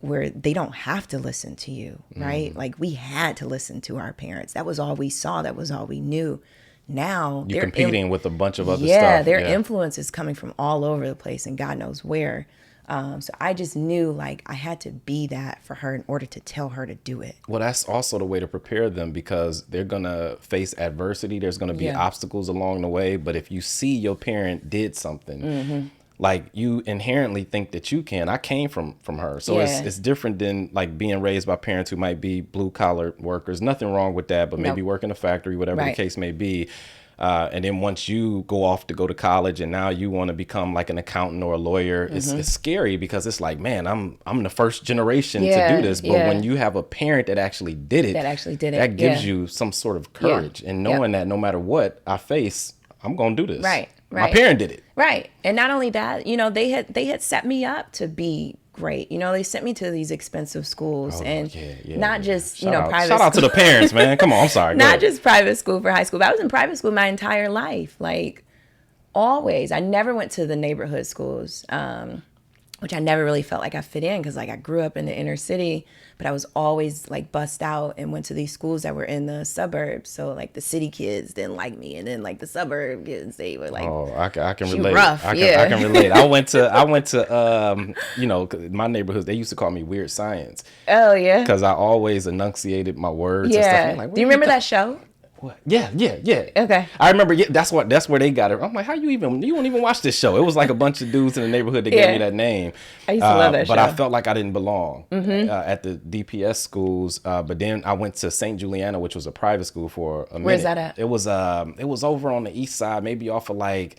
B: where they don't have to listen to you, right? Like we had to listen to our parents. That was all we saw. That was all we knew. Now
A: you're competing with a bunch of other stuff.
B: Yeah, their influence is coming from all over the place and God knows where. So I just knew like I had to be that for her in order to tell her to do it.
A: Well, that's also the way to prepare them because they're going to face adversity. There's going to be obstacles along the way. But if you see your parent did something, like you inherently think that you can. I came from her. So it's different than like being raised by parents who might be blue collar workers. Nothing wrong with that, but maybe work in a factory, whatever the case may be. And then once you go off to go to college and now you want to become like an accountant or a lawyer, it's scary because it's like, man, I'm the first generation to do this. But when you have a parent that actually did it, that gives you some sort of courage and knowing that no matter what I face, I'm going to do this.
B: Right.
A: My parent did it.
B: Right. And not only that, you know, they had set me up to be great. You know, they sent me to these expensive schools not just, private
A: Shout out to the parents, man. Come on. I'm sorry.
B: Not just private school for high school, but I was in private school my entire life. Like always. I never went to the neighborhood schools, which I never really felt like I fit in because like I grew up in the inner city, but I was always like bussed out and went to these schools that were in the suburbs. So like the city kids didn't like me, and then like the suburb kids, they were like,
A: oh, I can relate.
B: Rough,
A: I can relate. I went to my neighborhood. They used to call me Weird Science.
B: Oh yeah,
A: because I always enunciated my words.
B: Yeah.
A: And stuff. Like,
B: do you remember that show?
A: What? Yeah.
B: Okay.
A: I remember. Yeah, that's where they got it. I'm like, you won't even watch this show? It was like a bunch of dudes in the neighborhood that gave me that name.
B: I used to love that show.
A: But I felt like I didn't belong at the DPS schools. But then I went to St. Juliana, which was a private school for a minute.
B: Where's that at?
A: It was over on the east side, maybe off of like,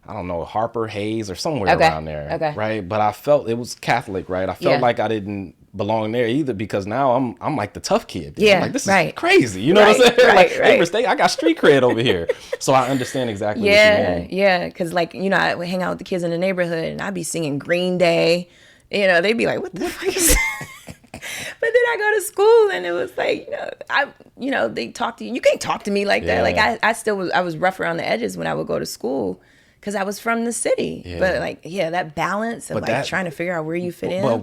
A: I don't know, Harper Hayes or somewhere around there.
B: Okay.
A: Right. But I felt it was Catholic, right? I felt like I didn't belong there either because now I'm like the tough kid.
B: Yeah.
A: I'm like, this is crazy. You know what I'm saying? Hey, mistake. I got street cred over here. So I understand exactly what you mean.
B: Yeah. Cause like, I would hang out with the kids in the neighborhood and I'd be singing Green Day. They'd be like, what the fuck is that? then I go to school and it was like, they talk to you. You can't talk to me like that. Like I was rough around the edges when I would go to school because I was from the city.
A: Yeah.
B: But like, that balance of trying to figure out where you fit in.
A: But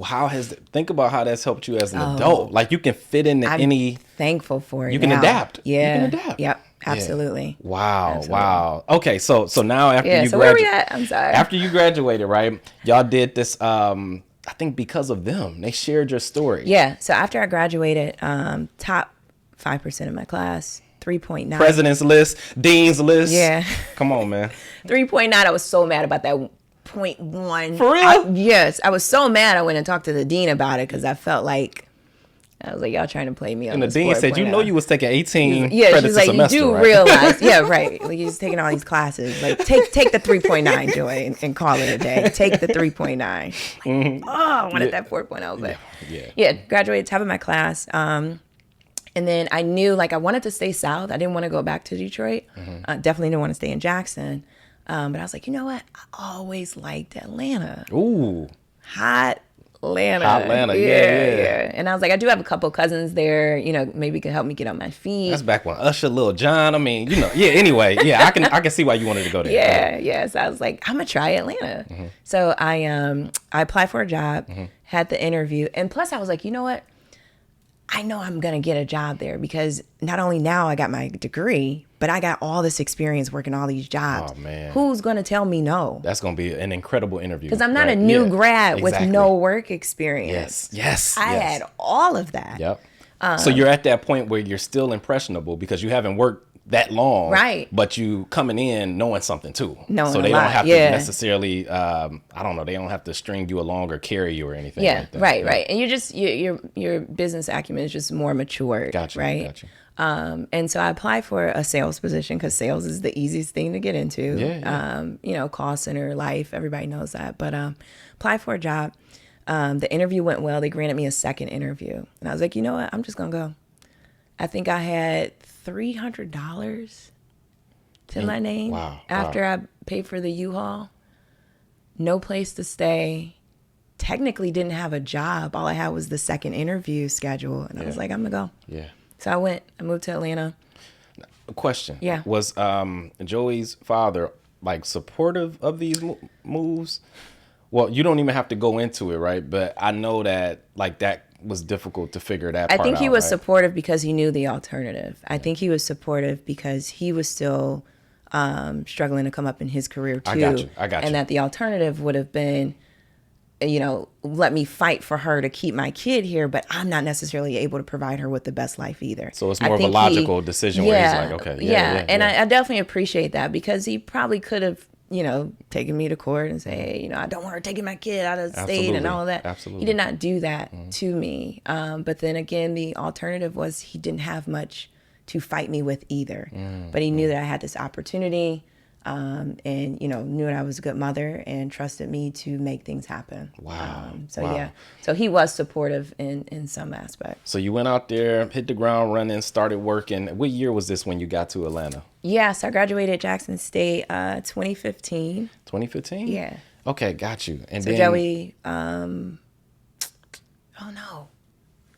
A: think about how that's helped you as an adult. Like you can fit into any.
B: Thankful for it.
A: You can adapt.
B: Yeah.
A: You can adapt.
B: Yep. Absolutely.
A: Yeah. Wow.
B: Absolutely.
A: Wow. Okay. So now after you
B: so where we at? I'm sorry.
A: After you graduated, right? Y'all did this. I think because of them, they shared your story.
B: Yeah. So after I graduated, top 5% of my class, 3.9.
A: President's list, dean's list.
B: Yeah.
A: Come on, man.
B: 3.9. I was so mad about that 0.1.
A: For real?
B: Yes. I was so mad. I went and talked to the dean about it because I felt like, y'all trying to play me on.
A: And the dean said, you was taking 18
B: credits
A: she's like,
B: a semester, you do
A: right?
B: realize, right. Like he's taking all these classes. Like take the 3.9, Joy, and call it a day. Take the 3.9. Like, I wanted that 4.0, but graduated top of my class. And then I knew like I wanted to stay south. I didn't want to go back to Detroit. Definitely didn't want to stay in Jackson. But I was like, you know what? I always liked Atlanta.
A: Ooh.
B: Hot Atlanta.
A: Yeah.
B: And I was like, I do have a couple cousins there, maybe could help me get on my feet.
A: That's back when Usher, Lil Jon, anyway, I can see why you wanted to go there.
B: Yeah. So I was like, I'm gonna try Atlanta. So I applied for a job, had the interview, and plus I was like, you know what? I know I'm gonna get a job there because not only now I got my degree, but I got all this experience working all these jobs.
A: Oh man,
B: who's gonna tell me no?
A: That's gonna be an incredible interview
B: because I'm not a new grad with no work experience.
A: Yes.
B: I had all of that.
A: Yep. So you're at that point where you're still impressionable because you haven't worked that long,
B: right?
A: But you coming in knowing something too,
B: so
A: they don't have to necessarily, I don't know, they don't have to string you along or carry you or anything.
B: Yeah,
A: like that.
B: right. And you just your business acumen is just more mature,
A: gotcha,
B: right?
A: Gotcha.
B: And so I applied for a sales position because sales is the easiest thing to get into. Call center life, everybody knows that. But applied for a job. The interview went well. They granted me a second interview, and I was like, you know what? I'm just gonna go. I think I had $300 to my name after I paid for the U-Haul. No place to stay. Technically didn't have a job. All I had was the second interview schedule. And I was like, I'm going to go.
A: Yeah.
B: So I moved to Atlanta.
A: A question.
B: Yeah.
A: Was Joey's father like supportive of these moves? Well, you don't even have to go into it, right? But I know that like that was difficult to figure that part out.
B: I think he was supportive because he knew the alternative. I think he was supportive because he was still struggling to come up in his career too.
A: I got you.
B: And that the alternative would have been, let me fight for her to keep my kid here, but I'm not necessarily able to provide her with the best life either.
A: So it's more of a logical decision where he's like, okay,
B: and I definitely appreciate that because he probably could have, taken me to court and say, hey, I don't want her taking my kid out of the state and all of that.
A: Absolutely.
B: He did not do that to me. But then again, the alternative was he didn't have much to fight me with either. But he knew that I had this opportunity and, knew that I was a good mother and trusted me to make things happen.
A: Wow.
B: So he was supportive in some aspect.
A: So you went out there, hit the ground running, started working. What year was this when you got to Atlanta?
B: Yes, I graduated Jackson State 2015.
A: 2015?
B: Yeah.
A: Okay, got you. And
B: so
A: then
B: Joey, oh no,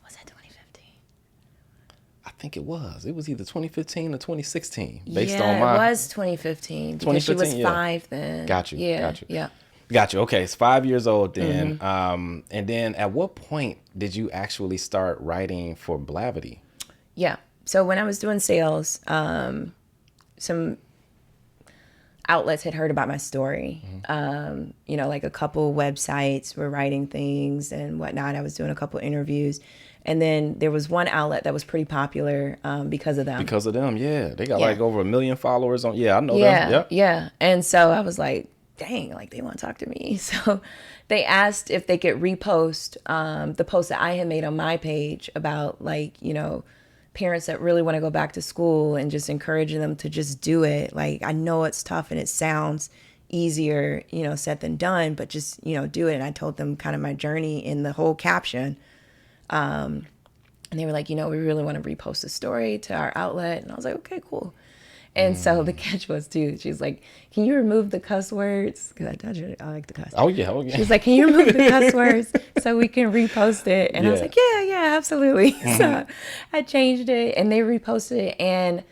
B: was that 2015?
A: I think it was. It was either 2015 or 2016.
B: It was 2015 because she was 5 then.
A: Got you.
B: Yeah.
A: Got you. Okay, it's 5 years old then. And then at what point did you actually start writing for Blavity?
B: Yeah. So when I was doing sales, some outlets had heard about my story. Like a couple websites were writing things and whatnot. I was doing a couple interviews. And then there was one outlet that was pretty popular because of them.
A: Because of them, yeah. They got like over 1 million followers on. Yeah, I know them. Yep.
B: Yeah. And so I was like, dang, like they want to talk to me. So they asked if they could repost the post that I had made on my page about parents that really want to go back to school and just encouraging them to just do it. Like, I know it's tough and it sounds easier, said than done, but just, do it. And I told them kind of my journey in the whole caption. And they were like, we really want to repost the story to our outlet. And I was like, okay, cool. And so the catch was too, she's like, can you remove the cuss words? Because I told you I like the cuss.
A: Oh yeah, oh yeah.
B: She's like, can you remove the cuss words so we can repost it? And I was like, yeah, absolutely. So I changed it and they reposted it. And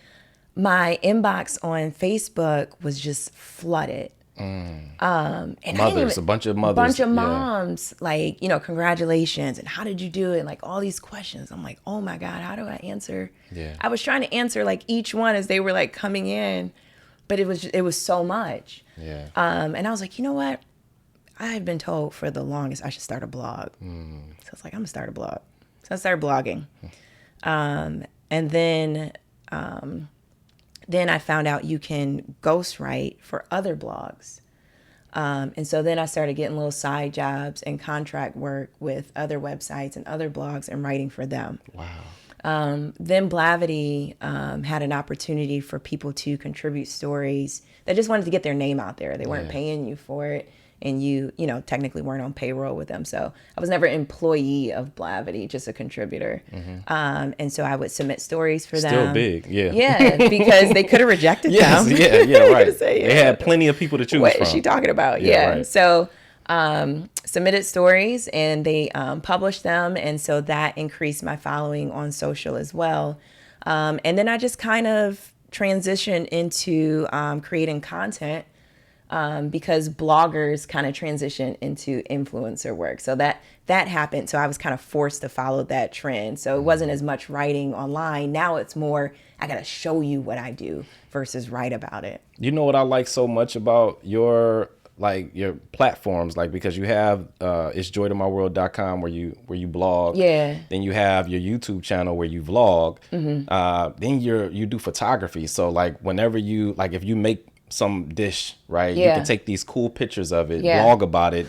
B: my inbox on Facebook was just flooded. And
A: Mothers, a bunch of mothers.
B: bunch of moms, like, congratulations and how did you do it? And like all these questions. I'm like, oh my God, how do I answer?
A: Yeah.
B: I was trying to answer like each one as they were like coming in, but it was so much.
A: Yeah.
B: And I was like, you know what? I had been told for the longest I should start a blog. So I was like, I'm gonna start a blog. So I started blogging. And then I found out you can ghostwrite for other blogs. And so then I started getting little side jobs and contract work with other websites and other blogs and writing for them.
A: Wow.
B: Then Blavity had an opportunity for people to contribute stories that just wanted to get their name out there. They weren't paying you for it. And you technically weren't on payroll with them. So I was never an employee of Blavity, just a contributor. And so I would submit stories for them.
A: Still big, yeah.
B: Yeah, because they could have rejected
A: yes,
B: them.
A: yeah, right.
B: Say,
A: they had plenty of people to choose
B: what
A: from.
B: What is she talking about? Yeah.
A: Right.
B: So submitted stories and they published them. And so that increased my following on social as well. And then I just kind of transitioned into creating content. Because bloggers kind of transition into influencer work. So that happened. So I was kind of forced to follow that trend. So it wasn't as much writing online. Now it's more, I got to show you what I do versus write about it.
A: You know what I like so much about your platforms, because you have it's joytomyworld.com where you blog.
B: Yeah.
A: Then you have your YouTube channel where you vlog. Then you do photography. So whenever if you make some dish, right? You can take these cool pictures of it, blog about it,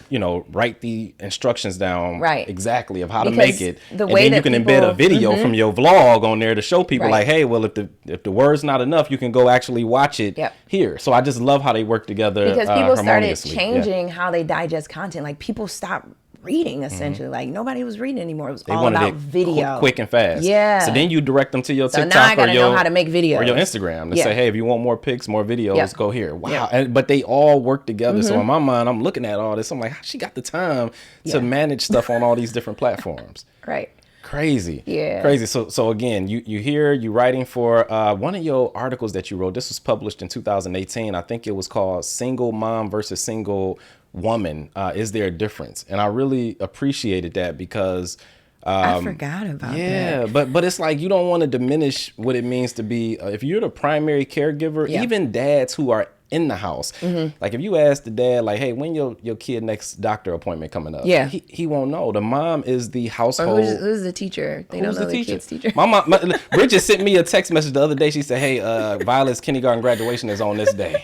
A: write the instructions down exactly of how to make it.
B: The
A: and
B: way
A: then
B: that
A: you can
B: people,
A: embed a video from your vlog on there to show people hey, well, if the word's not enough, you can go actually watch it here. So I just love how they work together.
B: Because people started
A: harmoniously.
B: changing how they digest content. Like people stopped reading essentially. Like nobody was reading anymore. It was
A: they
B: all about video.
A: Quick and fast.
B: Yeah.
A: So then you direct them to your TikTok
B: now I gotta
A: or your
B: know how to make videos.
A: Or your Instagram to say, hey, if you want more pics, more videos, go here. Wow. But they all work together. So in my mind, I'm looking at all this. I'm like, how she got the time to manage stuff on all these different platforms?
B: Right.
A: Crazy.
B: Yeah.
A: Crazy. So again, you writing for one of your articles that you wrote. This was published in 2018. I think it was called Single Mom versus Single Woman. Is there a difference? And I really appreciated that because
B: I forgot about that.
A: Yeah, but it's like you don't want to diminish what it means to be if you're the primary caregiver, even dads who are in the house. Like if you ask the dad, like, hey, when your kid next doctor appointment coming up?
B: Yeah.
A: He won't know. The mom is the household.
B: Or who's the teacher? They don't know the kid's teacher.
A: My mom, Bridget sent me a text message the other day. She said, hey, Violet's kindergarten graduation is on this day.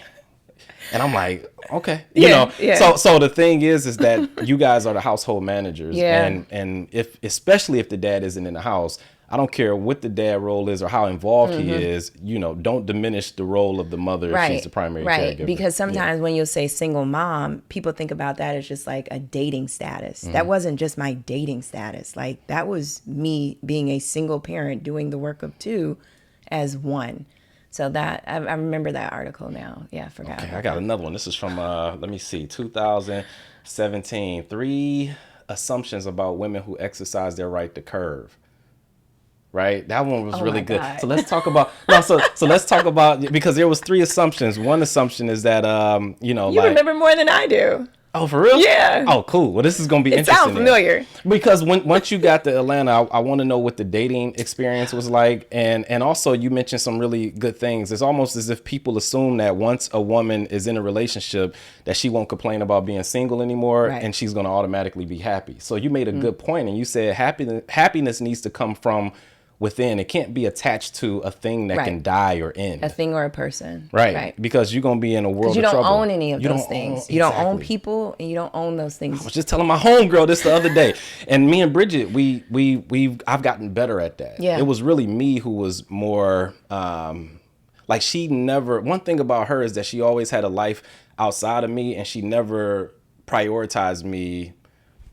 A: And I'm like, okay, So the thing is that you guys are the household managers, and especially if the dad isn't in the house, I don't care what the dad role is or how involved he is. Don't diminish the role of the mother if she's the primary caregiver.
B: Because sometimes when you'll say single mom, people think about that as just like a dating status. That wasn't just my dating status. Like that was me being a single parent doing the work of two as one. So that I remember that article now. Yeah, I forgot.
A: Okay, I got another one. This is from 2017. 3 assumptions about women who exercise their right to curve. Right, that one was really good.
B: God.
A: So let's talk about so let's talk about, because there was 3 assumptions. One assumption is that you
B: remember more than I do.
A: Oh, for real?
B: Yeah.
A: Oh, cool. Well, this is going to be interesting.
B: It sounds familiar.
A: Because once you got to Atlanta, I want to know what the dating experience was like. And also you mentioned some really good things. It's almost as if people assume that once a woman is in a relationship that she won't complain about being single anymore and she's going to automatically be happy. So you made a good point, and you said happiness needs to come from within. It can't be attached to a thing that can die or end.
B: A thing or a person.
A: Right. Because you're going to be in a world of trouble.
B: You don't own any of those things. You don't own people, and you don't own those things.
A: I was just telling my homegirl this the other day. And me and Bridget, I've gotten better at that.
B: Yeah.
A: It was really me who was more, one thing about her is that she always had a life outside of me, and she never prioritized me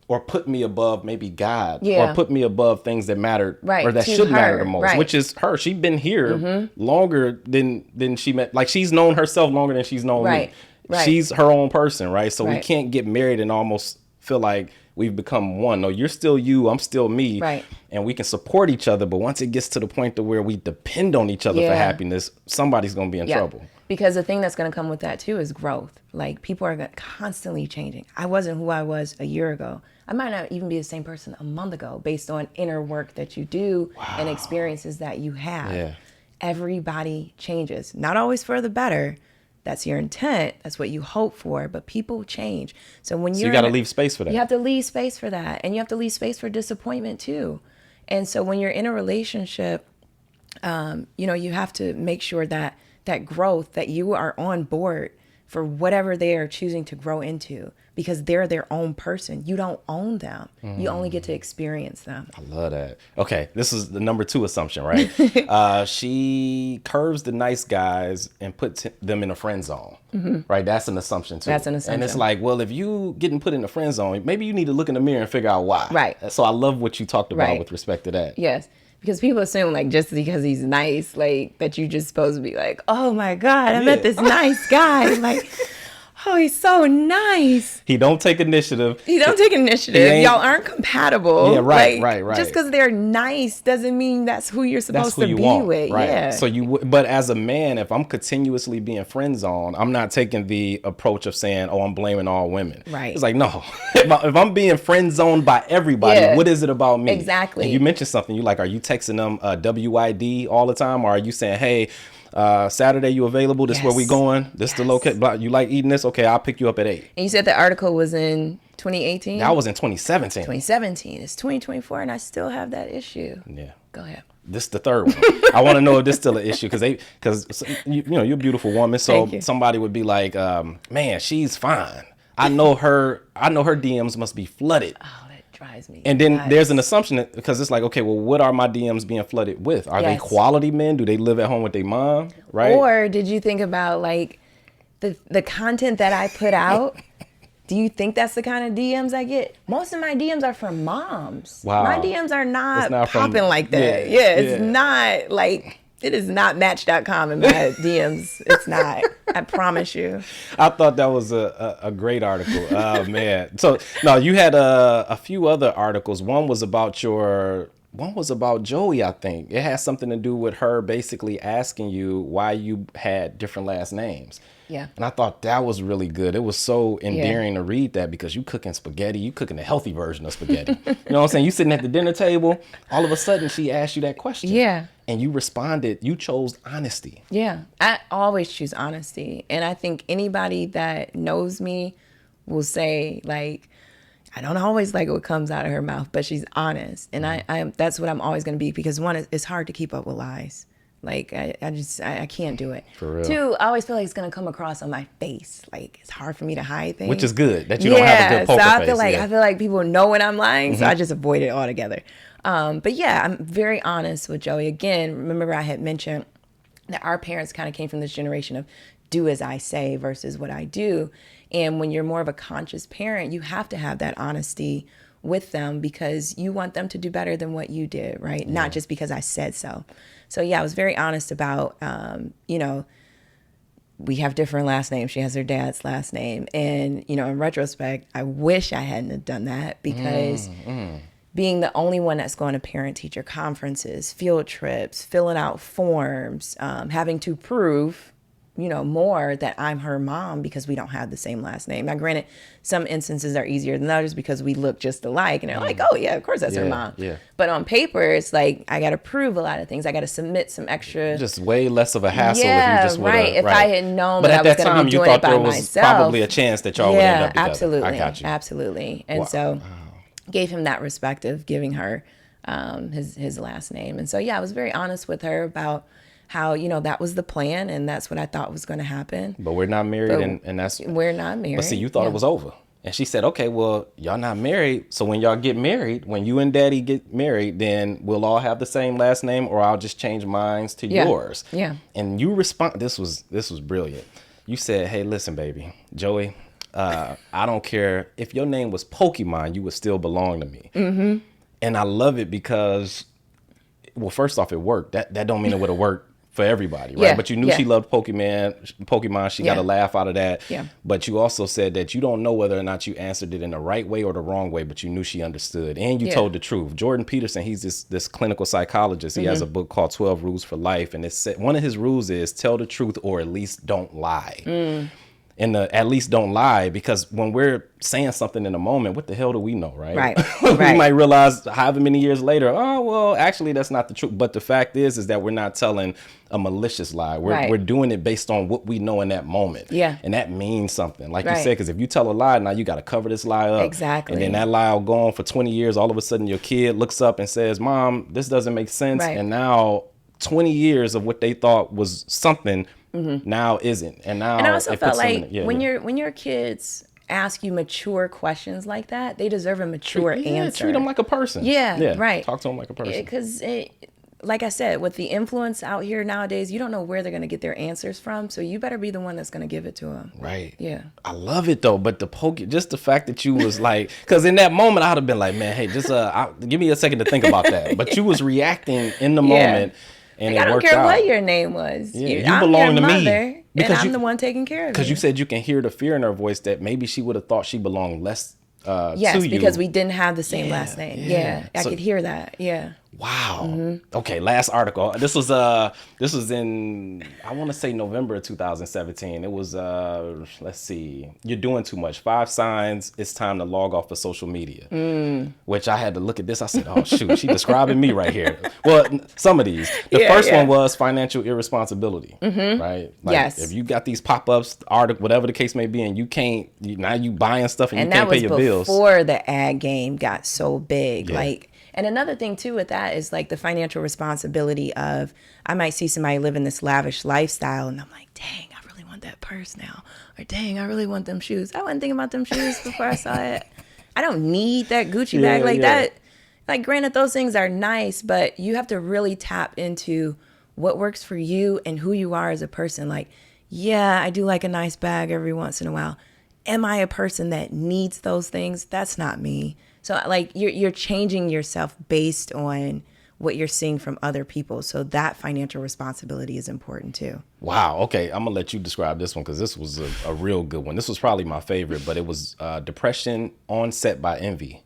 A: or put me above maybe God,
B: Yeah.
A: or put me above things that mattered,
B: Right,
A: or that
B: to
A: should matter
B: her,
A: the most,
B: right.
A: which is her. She's been here longer than she met. Like, she's known herself longer than she's known
B: Right,
A: me.
B: right.
A: She's her own person, right? So we
B: Right.
A: can't get married and almost feel like we've become one. No, you're still you, I'm still me.
B: Right.
A: And we can support each other, but once it gets to the point to where we depend on each other for
B: Yeah.
A: happiness, somebody's going to be in trouble.
B: Because the thing that's going to come with that too is growth. Like, people are constantly changing. I wasn't who I was a year ago. I might not even be the same person a month ago based on inner work that you do and experiences that you have.
A: Yeah.
B: Everybody changes. Not always for the better. That's your intent. That's what you hope for. But people change. So when
A: You got to leave space for that.
B: you have to leave space for that. And you have to leave space for disappointment too. And so when you're in a relationship, you have to make sure that that growth, that you are on board for whatever they are choosing to grow into, because they're their own person. You don't own them. You only get to experience them.
A: I love that. Okay, this is the number 2 assumption, right? She curves the nice guys and puts them in a friend zone, right? That's an assumption too.
B: That's an assumption.
A: And it's like, well, if you getting put in the friend zone, maybe you need to look in the mirror and figure out why.
B: Right.
A: So I love what you talked about
B: Right.
A: with respect to that.
B: Yes. Because people assume, like, just because he's nice, like, that you're just supposed to be like, oh my God, I met this nice guy. Like, oh, he's so nice.
A: He don't take initiative.
B: You don't take initiative.
A: He
B: Y'all aren't compatible.
A: Yeah, right,
B: Like,
A: right.
B: Just because they're nice doesn't mean that's who you're supposed
A: That's who
B: to
A: you
B: be
A: want,
B: with.
A: right?
B: Yeah.
A: So but as a man, if I'm continuously being friend zoned, I'm not taking the approach of saying, "Oh, I'm blaming all women."
B: Right.
A: It's like, no. If I'm being friend zoned by everybody,
B: Yeah.
A: what is it about me?
B: Exactly.
A: And you mentioned something. You like, are you texting them WID all the time, or are you saying, "Hey, Saturday you available? This where we
B: Yes.
A: going? This the location. You like eating this? Okay, I'll pick you up at 8."
B: And you said the article was in 2018?
A: That was in 2017.
B: 2017. It's 2024, and I still have that issue.
A: Yeah.
B: Go ahead.
A: This is the third one. I want to know if this is still an issue, because you're a beautiful woman. So
B: Thank you.
A: somebody would be like, man, she's fine. I know her DMs must be flooded.
B: Oh, that drives me.
A: And then
B: nuts.
A: there's an assumption, because it's like, okay, well, what are my DMs being flooded with? Are they
B: Yes.
A: quality men? Do they live at home with their mom? Right?
B: Or did you think about, like, the content that I put out? Do you think that's the kind of DMs I get? Most of my DMs are from moms.
A: Wow.
B: My DMs are not,
A: not from-
B: popping like that.
A: yeah,
B: It's
A: yeah.
B: not like, it is not Match.com in my DMs. It's not. I promise you.
A: I thought that was a great article. Oh, man. So, no, you had a few other articles. One was about Joey, I think. It has something to do with her basically asking you why you had different last names.
B: Yeah.
A: And I thought that was really good. It was so endearing to read that, because you cooking spaghetti, you cooking a healthy version of spaghetti. You know what I'm saying? You sitting at the dinner table, all of a sudden she asked you that question.
B: Yeah.
A: And you responded, you chose honesty.
B: Yeah, I always choose honesty. And I think anybody that knows me will say, like, I don't always like what comes out of her mouth, but she's honest. And I that's what I'm always going to be, because one, it's hard to keep up with lies. Like, I can't do it.
A: For real.
B: 2, I always feel like it's going to come across on my face. Like, it's hard for me to hide things.
A: Which is good, that you don't have a good poker
B: so I
A: face.
B: feel like
A: yeah.
B: I feel like people know when I'm lying, so I just avoid it altogether. But yeah, I'm very honest with Joey. Again, remember I had mentioned that our parents kind of came from this generation of do as I say versus what I do. And when you're more of a conscious parent, you have to have that honesty with them, because you want them to do better than what you did, right? Yeah. Not just because I said so. So yeah, I was very honest about, we have different last names. She has her dad's last name. And, in retrospect, I wish I hadn't have done that, because being the only one that's going to parent-teacher conferences, field trips, filling out forms, having to prove, more that I'm her mom because we don't have the same last name. Now, granted, some instances are easier than others because we look just alike, and they're like, oh, yeah, of course that's her mom.
A: Yeah.
B: But on paper, it's like I got to prove a lot of things. I got to submit some extra.
A: Just way less of a hassle if you just would
B: right. If I had known
A: but
B: that I
A: at
B: was
A: that
B: going to
A: time,
B: be
A: you
B: doing it
A: thought
B: by
A: there was
B: myself.
A: probably a chance that y'all would end up together.
B: Absolutely.
A: I got you.
B: Absolutely. And so gave him that respect of giving her his last name. And so, yeah, I was very honest with her about how, that was the plan and that's what I thought was going to happen.
A: But we're not married, and that's...
B: We're not married.
A: But see, you thought it was over. And she said, okay, well, y'all not married. So when y'all get married, when you and daddy get married, then we'll all have the same last name, or I'll just change mine to yours.
B: Yeah.
A: And you respond, this was brilliant. You said, hey, listen, baby, Joey, I don't care if your name was Pokemon, you would still belong to me. Mm-hmm. And I love it because, well, first off, it worked. That don't mean it would have worked for everybody, right?
B: Yeah,
A: But you knew
B: yeah.
A: she loved Pokemon. She got a laugh out of that.
B: Yeah.
A: But you also said that you don't know whether or not you answered it in the right way or the wrong way, but you knew she understood. And you told the truth. Jordan Peterson, he's this clinical psychologist. He has a book called 12 Rules for Life. And one of his rules is tell the truth or at least don't lie. And at least don't lie, because when we're saying something in a moment, what the hell do we know, right?
B: Right.
A: We
B: Right.
A: might realize however many years later, oh, well, actually, that's not the truth. But the fact is that we're not telling a malicious lie. We're doing it based on what we know in that moment.
B: Yeah.
A: And that means something. Like you
B: Right.
A: said, because if you tell a lie, now you got to cover this lie up.
B: Exactly.
A: And then that lie will go on for 20 years. All of a sudden, your kid looks up and says, Mom, this doesn't make sense.
B: Right.
A: And now 20 years of what they thought was something now isn't. And now
B: And I also
A: it
B: felt
A: puts them
B: like
A: in-
B: when your kids ask you mature questions like that, they deserve a mature answer.
A: Treat them like a person.
B: Yeah, right.
A: Talk to them like a person.
B: Because, like I said, with the influence out here nowadays, you don't know where they're going to get their answers from. So you better be the one that's going to give it to them.
A: Right.
B: Yeah.
A: I love it though, but just the fact that you was like, because in that moment I'd have been like, man, hey, just give me a second to think about that. But you was reacting in the moment, and
B: Like,
A: it
B: I don't
A: worked
B: care
A: out.
B: what your name was.
A: Yeah,
B: I'm
A: belong
B: your
A: to me.
B: mother,
A: Because
B: and I'm the one taking care of you.
A: Because you said you can hear the fear in her voice that maybe she would have thought she belonged less
B: yes,
A: to you.
B: because we didn't have the same last name.
A: yeah.
B: Yeah, I
A: So-
B: could hear that. Yeah.
A: Wow. Okay, last article. This was in, I want to say, November of 2017. It was let's see. You're doing too much. 5 signs it's time to log off of social media. Which I had to look at this. I said, "Oh shoot, she describing me right here." Well, some of these. The first one was financial irresponsibility, right? Like,
B: Yes.
A: if you got these pop-ups, article, whatever the case may be, and now you buying stuff and you
B: And
A: can't
B: that
A: pay
B: was
A: your bills.
B: before the ad game got so big.
A: Yeah.
B: Like, and another thing too with that is like the financial responsibility of, I might see somebody living this lavish lifestyle and I'm like, dang, I really want that purse now. Or dang, I really want them shoes. I wasn't thinking about them shoes before I saw it. I don't need that Gucci bag like that. Like, granted, those things are nice, but you have to really tap into what works for you and who you are as a person. Like, yeah, I do like a nice bag every once in a while. Am I a person that needs those things? That's not me. So like you're changing yourself based on what you're seeing from other people. So that financial responsibility is important too.
A: Wow. Okay. I'm going to let you describe this one because this was a real good one. This was probably my favorite, but it was depression onset by envy.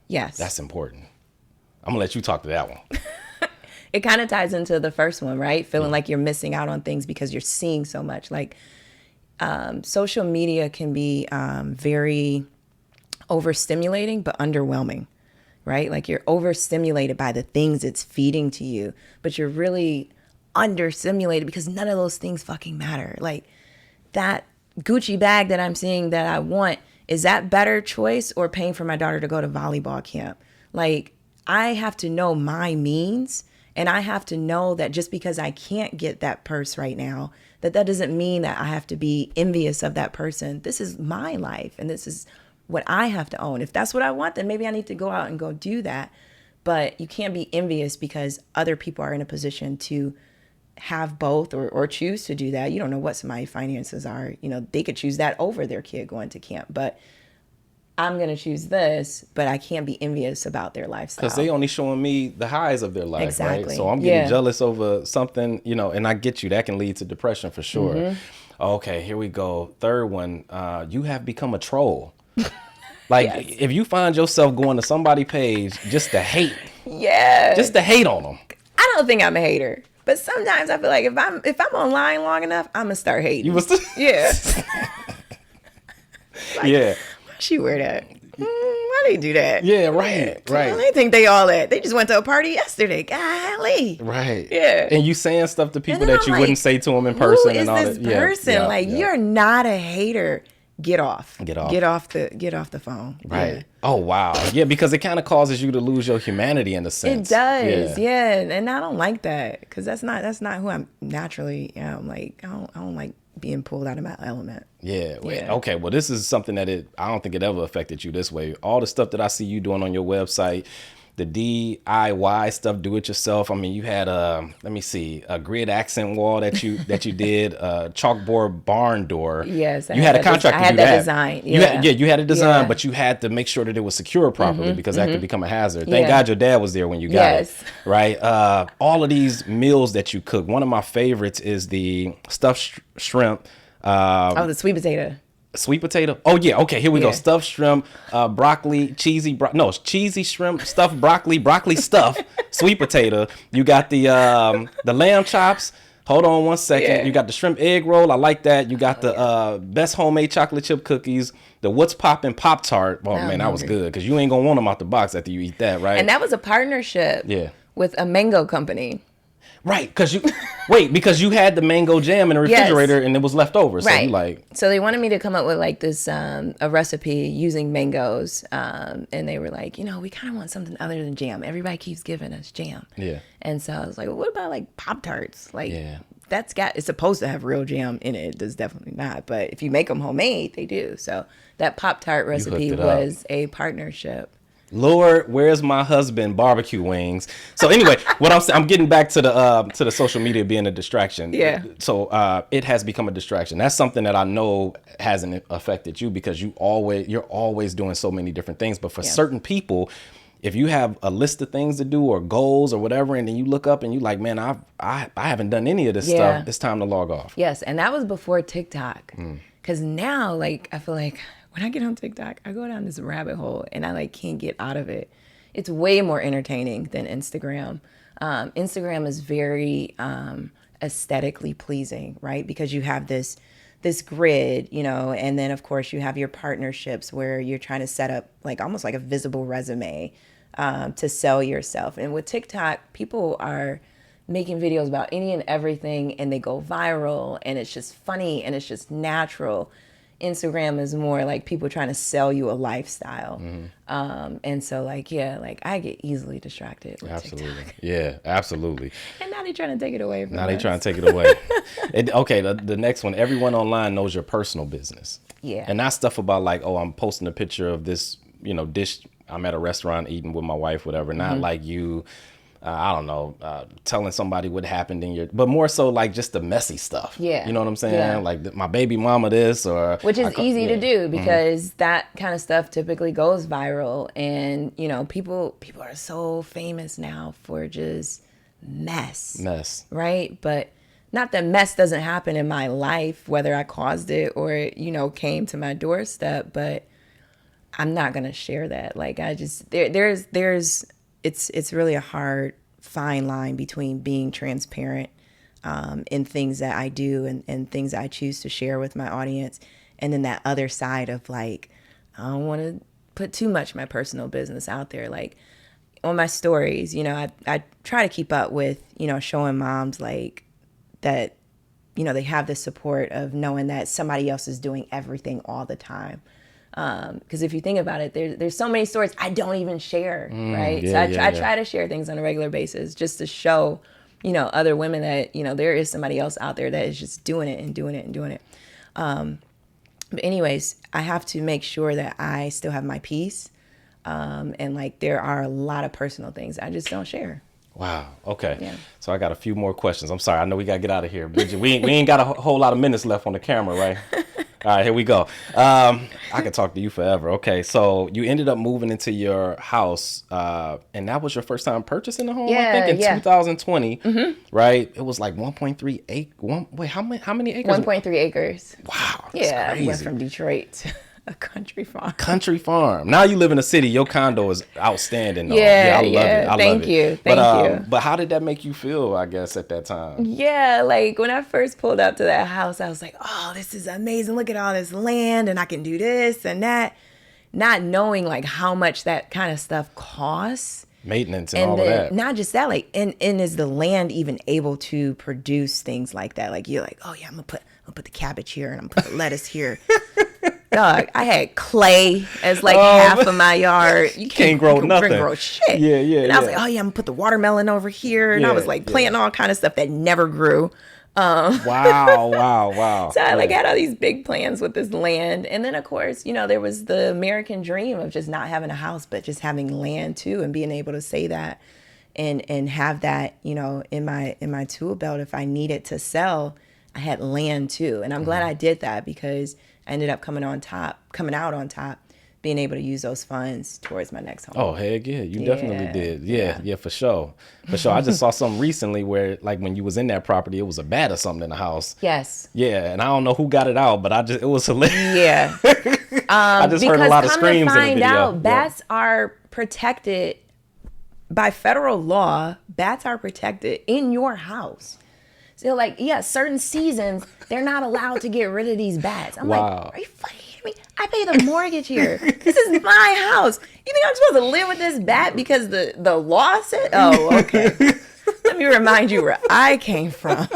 B: Yes.
A: That's important. I'm going to let you talk to that one.
B: It kind of ties into the first one, right? Feeling like you're missing out on things because you're seeing so much. Like social media can be very overstimulating, but underwhelming, right? Like you're overstimulated by the things it's feeding to you, but you're really understimulated because none of those things fucking matter. Like that Gucci bag that I'm seeing that I want, is that better choice or paying for my daughter to go to volleyball camp? Like I have to know my means, and I have to know that just because I can't get that purse right now, that doesn't mean that I have to be envious of that person. This is my life and this is what I have to own. If that's what I want, then maybe I need to go out and go do that. But you can't be envious because other people are in a position to have both or choose to do that. You don't know what somebody's finances are. You know, they could choose that over their kid going to camp. But I'm going to choose this, but I can't be envious about their lifestyle.
A: Because they only showing me the highs of their life,
B: Exactly.
A: right? So I'm getting jealous over something, and I get you. That can lead to depression for sure. Okay, here we go. Third one, you have become a troll. Like, if you find yourself going to somebody's page just to hate.
B: Yeah.
A: Just to hate on them.
B: I don't think I'm a hater. But sometimes I feel like if I'm online long enough, I'm going to start hating.
A: You must.
B: Yeah.
A: Yeah.
B: Why she wear that? Why they do that?
A: Yeah, right.
B: Well, they think they all that. They just went to a party yesterday. Golly.
A: Right.
B: Yeah.
A: And you saying stuff to people
B: And then
A: that
B: I'm
A: you
B: like,
A: wouldn't say to them in person.
B: Who is
A: and all
B: this
A: that. Yeah,
B: person?
A: yeah,
B: Like,
A: yeah.
B: you're not a hater. Get off.
A: Get off.
B: Get off the phone.
A: Right.
B: Yeah.
A: Oh, wow. Yeah, because it kind of causes you to lose your humanity in a
B: It
A: sense.
B: does. Yeah. And I don't like that because that's not who I'm naturally am. Like, I don't like being pulled out of my element.
A: Yeah.
B: Yeah.
A: Okay. Well, this is something that I don't think it ever affected you this way. All the stuff that I see you doing on your website, the DIY stuff, do it yourself. I mean, you had let me see, a grid accent wall that you did, chalkboard barn door.
B: Yes,
A: you had a contractor.
B: I had
A: do
B: that design. Yeah,
A: you had a design,
B: Yeah.
A: but you had to make sure that it was secure properly because that could become a hazard. Thank
B: Yeah.
A: God your dad was there when you got
B: Yes.
A: it. Right. All of these meals that you cook. One of my favorites is the stuffed shrimp.
B: Oh, the sweet potato.
A: Sweet potato. Oh yeah. Okay. Here we go.
B: Yeah.
A: Stuffed shrimp, broccoli, cheesy shrimp, stuffed broccoli stuffed, sweet potato. You got the lamb chops. Hold on one second.
B: Yeah.
A: You got the shrimp egg roll. I like that. You got the best homemade chocolate chip cookies. The What's Poppin' Pop-Tart. Oh man, that was good because you ain't gonna want them out the box after you eat that, right?
B: And that was a partnership.
A: Yeah.
B: With a mango company.
A: Right, because you had the mango jam in the refrigerator and it was left over. So
B: Right.
A: you like,
B: So they wanted me to come up with like this a recipe using mangoes, and they were like, we kind of want something other than jam. Everybody keeps giving us jam.
A: Yeah.
B: And so I was like, well, what about like Pop-Tarts? Like
A: Yeah.
B: it's supposed to have real jam in it. It does definitely not. But if you make them homemade, they do. So that Pop-Tart recipe
A: it up.
B: was a partnership.
A: Lord, where's my husband? Barbecue wings. So anyway, what I'm getting back to the social media being a distraction.
B: Yeah.
A: So it has become a distraction. That's something that I know hasn't affected you because you're always doing so many different things. But for certain people, if you have a list of things to do or goals or whatever, and then you look up and you like, man, I haven't done any of this stuff. It's time to log off.
B: Yes, and that was before TikTok. Because now, like, I feel like when I get on TikTok, I go down this rabbit hole and I like can't get out of it. It's way more entertaining than Instagram. Instagram is very aesthetically pleasing, right? Because you have this grid, and then of course you have your partnerships where you're trying to set up like almost like a visible resume to sell yourself. And with TikTok, people are making videos about any and everything and they go viral and it's just funny and it's just natural. Instagram is more like people trying to sell you a lifestyle. And so like I get easily distracted with
A: Absolutely.
B: TikTok.
A: Yeah, absolutely.
B: And now they're trying to take it away from
A: Now
B: us.
A: they trying to take it away. Okay, the next one, everyone online knows your personal business.
B: Yeah.
A: And not stuff about like, oh, I'm posting a picture of this, dish I'm at a restaurant eating with my wife, whatever. Not like you, I don't know, telling somebody what happened but more so like just the messy stuff.
B: Yeah.
A: You know what I'm saying?
B: Yeah.
A: Like my baby mama this or.
B: Which is easy to do because that kind of stuff typically goes viral. And, people are so famous now for just mess. Right? But not that mess doesn't happen in my life, whether I caused it or, came to my doorstep, but I'm not going to share that. Like it's really a hard fine line between being transparent in things that I do and things that I choose to share with my audience. And then that other side of like, I don't want to put too much of my personal business out there. Like on my stories, I try to keep up with, showing moms like that, they have the support of knowing that somebody else is doing everything all the time. Because if you think about it, there's so many stories I don't even share, right?
A: Yeah,
B: So I try to share things on a regular basis just to show, other women that, there is somebody else out there that is just doing it and doing it and doing it. But anyways, I have to make sure that I still have my peace. And like there are a lot of personal things I just don't share.
A: Wow. Okay.
B: Yeah.
A: So I got a few more questions. I'm sorry. I know we got to get out of here. Bridget, we ain't got a whole lot of minutes left on the camera, right? All right, here we go. I could talk to you forever. Okay, so you ended up moving into your house, and that was your first time purchasing the home, I think, in 2020, right? It was like 1.3 acre. Wait, how many acres?
B: 1.3 acres.
A: Wow, that's
B: Yeah,
A: crazy.
B: I went from Detroit to a country farm.
A: Country farm. Now you live in a city. Your condo is outstanding. Though.
B: Yeah,
A: I love it. I love
B: Thank
A: it.
B: you.
A: But,
B: Thank you.
A: But how did that make you feel, I guess, at that time?
B: Yeah, like when I first pulled up to that house, I was like, oh, this is amazing. Look at all this land and I can do this and that. Not knowing like how much that kind of stuff costs.
A: Maintenance and all of that.
B: Not just that, like, and is the land even able to produce things like that? Like you're like, oh yeah, I'm gonna put the cabbage here and I'm gonna put the lettuce here. Dog, I had clay as like half of my yard. You
A: can't grow nothing.
B: Grow shit.
A: Yeah.
B: And I was like, oh yeah, I'm gonna put the watermelon over here. And I was like planting all kind of stuff that never grew.
A: Wow.
B: So I like had all these big plans with this land. And then of course, there was the American dream of just not having a house, but just having land too, and being able to say that and have that, in my tool belt. If I needed to sell, I had land too. And I'm glad I did that, because I ended up coming out on top, being able to use those funds towards my next home.
A: Oh, heck yeah. You definitely did. Yeah, for sure. I just saw something recently where, like, when you was in that property, it was a bat or something in the house.
B: Yes.
A: Yeah, and I don't know who got it out, but it was hilarious.
B: Yeah.
A: I just heard a lot of screams in the video.
B: Out, bats are protected by federal law. Bats are protected in your house. So, like, certain seasons, they're not allowed to get rid of these bats. I'm like, are you fucking kidding me? I pay the mortgage here. This is my house. You think I'm supposed to live with this bat because the law said? Oh, okay. Let me remind you where I came from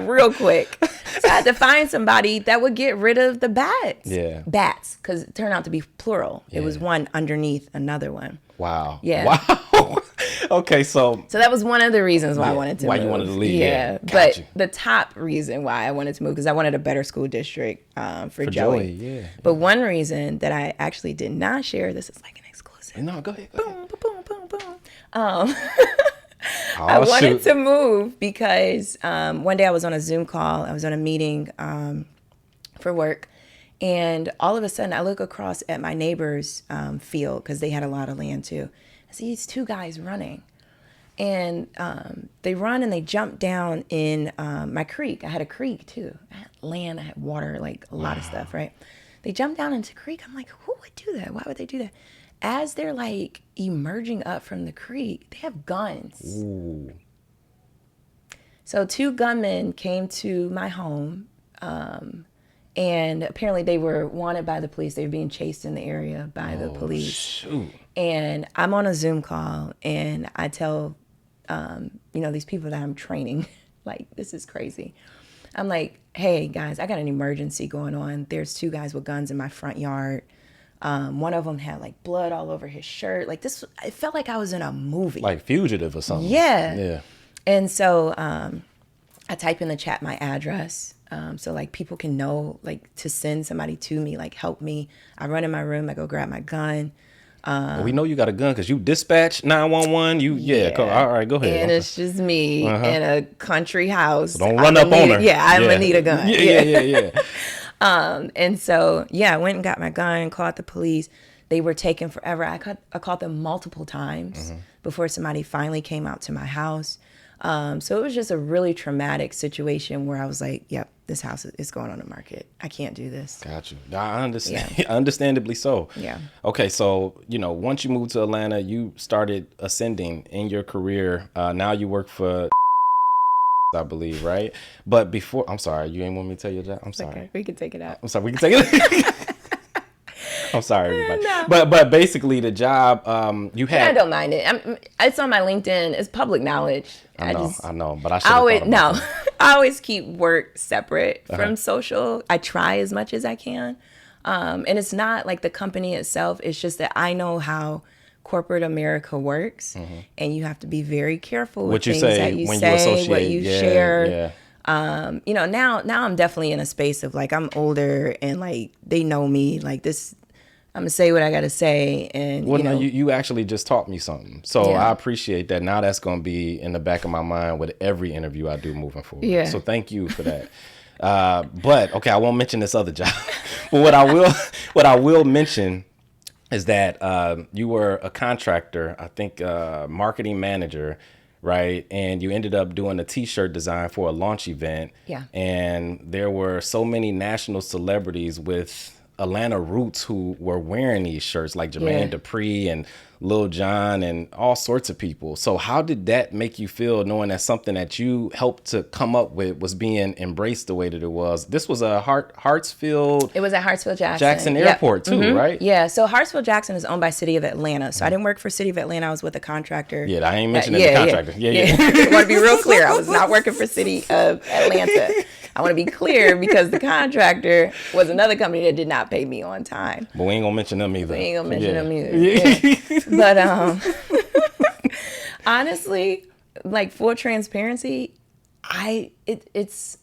B: real quick. So I had to find somebody that would get rid of the bats.
A: Yeah.
B: Bats, because it turned out to be plural. Yeah. It was one underneath another one.
A: Wow.
B: Yeah.
A: Wow. Okay, so
B: that was one of the reasons why I wanted to move.
A: Why you wanted to leave.
B: Yeah. But the top reason why I wanted to move, because I wanted a better school district for Joey.
A: Yeah.
B: But one reason that I actually did not share, this is like an exclusive.
A: No, go ahead.
B: Boom. I wanted to move because one day I was on a Zoom call. I was on a meeting for work. And all of a sudden, I look across at my neighbor's field, because they had a lot of land too. I see these two guys running. And they run and they jump down in my creek. I had a creek too. I had land, I had water, like a lot of stuff, right? They jump down into the creek. I'm like, who would do that? Why would they do that? As they're like emerging up from the creek, they have guns.
A: Ooh.
B: So 2 gunmen came to my home. And apparently they were wanted by the police. They were being chased in the area by the police.
A: Shoot.
B: And I'm on a Zoom call, and I tell, these people that I'm training, like, this is crazy. I'm like, hey, guys, I got an emergency going on. There's 2 guys with guns in my front yard. One of them had, like, blood all over his shirt. Like, it felt like I was in a movie.
A: Like Fugitive or something.
B: Yeah. And so I type in the chat my address. So like people can know, like, to send somebody to me, like, help me. I run in my room, I go grab my gun.
A: Well, we know you got a gun because you dispatch 911. All right, go ahead.
B: And it's just me in a country house.
A: So don't run up on her.
B: Yeah, I'm gonna need a gun.
A: Yeah.
B: And so I went and got my gun, called the police. They were taking forever. I called them multiple times before somebody finally came out to my house. So it was just a really traumatic situation where I was like, yep, this house is going on the market. I can't do this.
A: Got you. I understand. Yeah. Understandably so.
B: Yeah.
A: Okay. So, once you moved to Atlanta, you started ascending in your career. Now you work for, I believe, right? But before, I'm sorry, you ain't want me to tell you that? I'm sorry.
B: Okay, we can take it out.
A: I'm sorry, we can take it. I'm sorry, everybody.
B: No.
A: But basically, the job you had.
B: I don't mind it. It's on my LinkedIn. It's public knowledge.
A: I know, but I
B: always keep work separate from social. I try as much as I can, and it's not like the company itself. It's just that I know how corporate America works, and you have to be very careful with things that you say, what you share. Yeah. Now I'm definitely in a space of like I'm older and like they know me like this. I'm gonna say what I gotta say, and
A: you actually just taught me something, so I appreciate that. Now that's gonna be in the back of my mind with every interview I do moving forward. Yeah. So thank you for that. But okay, I won't mention this other job. But what I will mention is that you were a contractor, I think, marketing manager, right? And you ended up doing a T-shirt design for a launch event.
B: Yeah.
A: And there were so many national celebrities with Atlanta roots who were wearing these shirts, like Jermaine Dupri and Lil Jon and all sorts of people. So how did that make you feel, knowing that something that you helped to come up with was being embraced the way that it was? This was a Hartsfield.
B: It was at Hartsfield-Jackson.
A: Jackson Airport too, right?
B: Yeah. So Hartsfield-Jackson is owned by City of Atlanta. So I didn't work for City of Atlanta. I was with a contractor.
A: Yeah, I ain't mentioning the contractor. Yeah.
B: I want to be real clear. I was not working for City of Atlanta. I want to be clear because the contractor was another company that did not pay me on time.
A: But we ain't gonna mention them either.
B: Yeah. But honestly, like full transparency, It's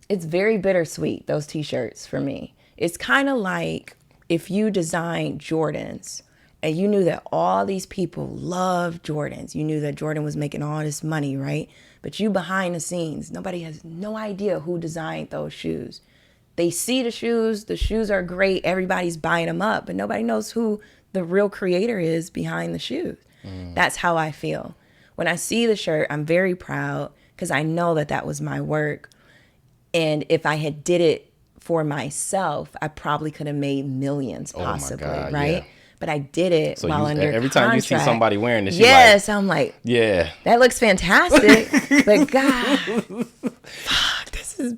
B: very bittersweet, those t-shirts for me. It's kind of like if you designed Jordans and you knew that all these people love Jordans. You knew that Jordan was making all this money, right? But you behind the scenes, nobody has no idea who designed those shoes. They see the shoes are great, everybody's buying them up, but nobody knows who the real creator is behind the shoes. That's how I feel. When I see the shirt, I'm very proud because I know that that was my work. And if I had did it for myself, I probably could have made millions possibly, right? Yeah. But I did it
A: so
B: while under
A: every
B: contract.
A: time you see somebody wearing this,
B: yes, I'm like,
A: yeah,
B: that looks fantastic. But God, fuck, this is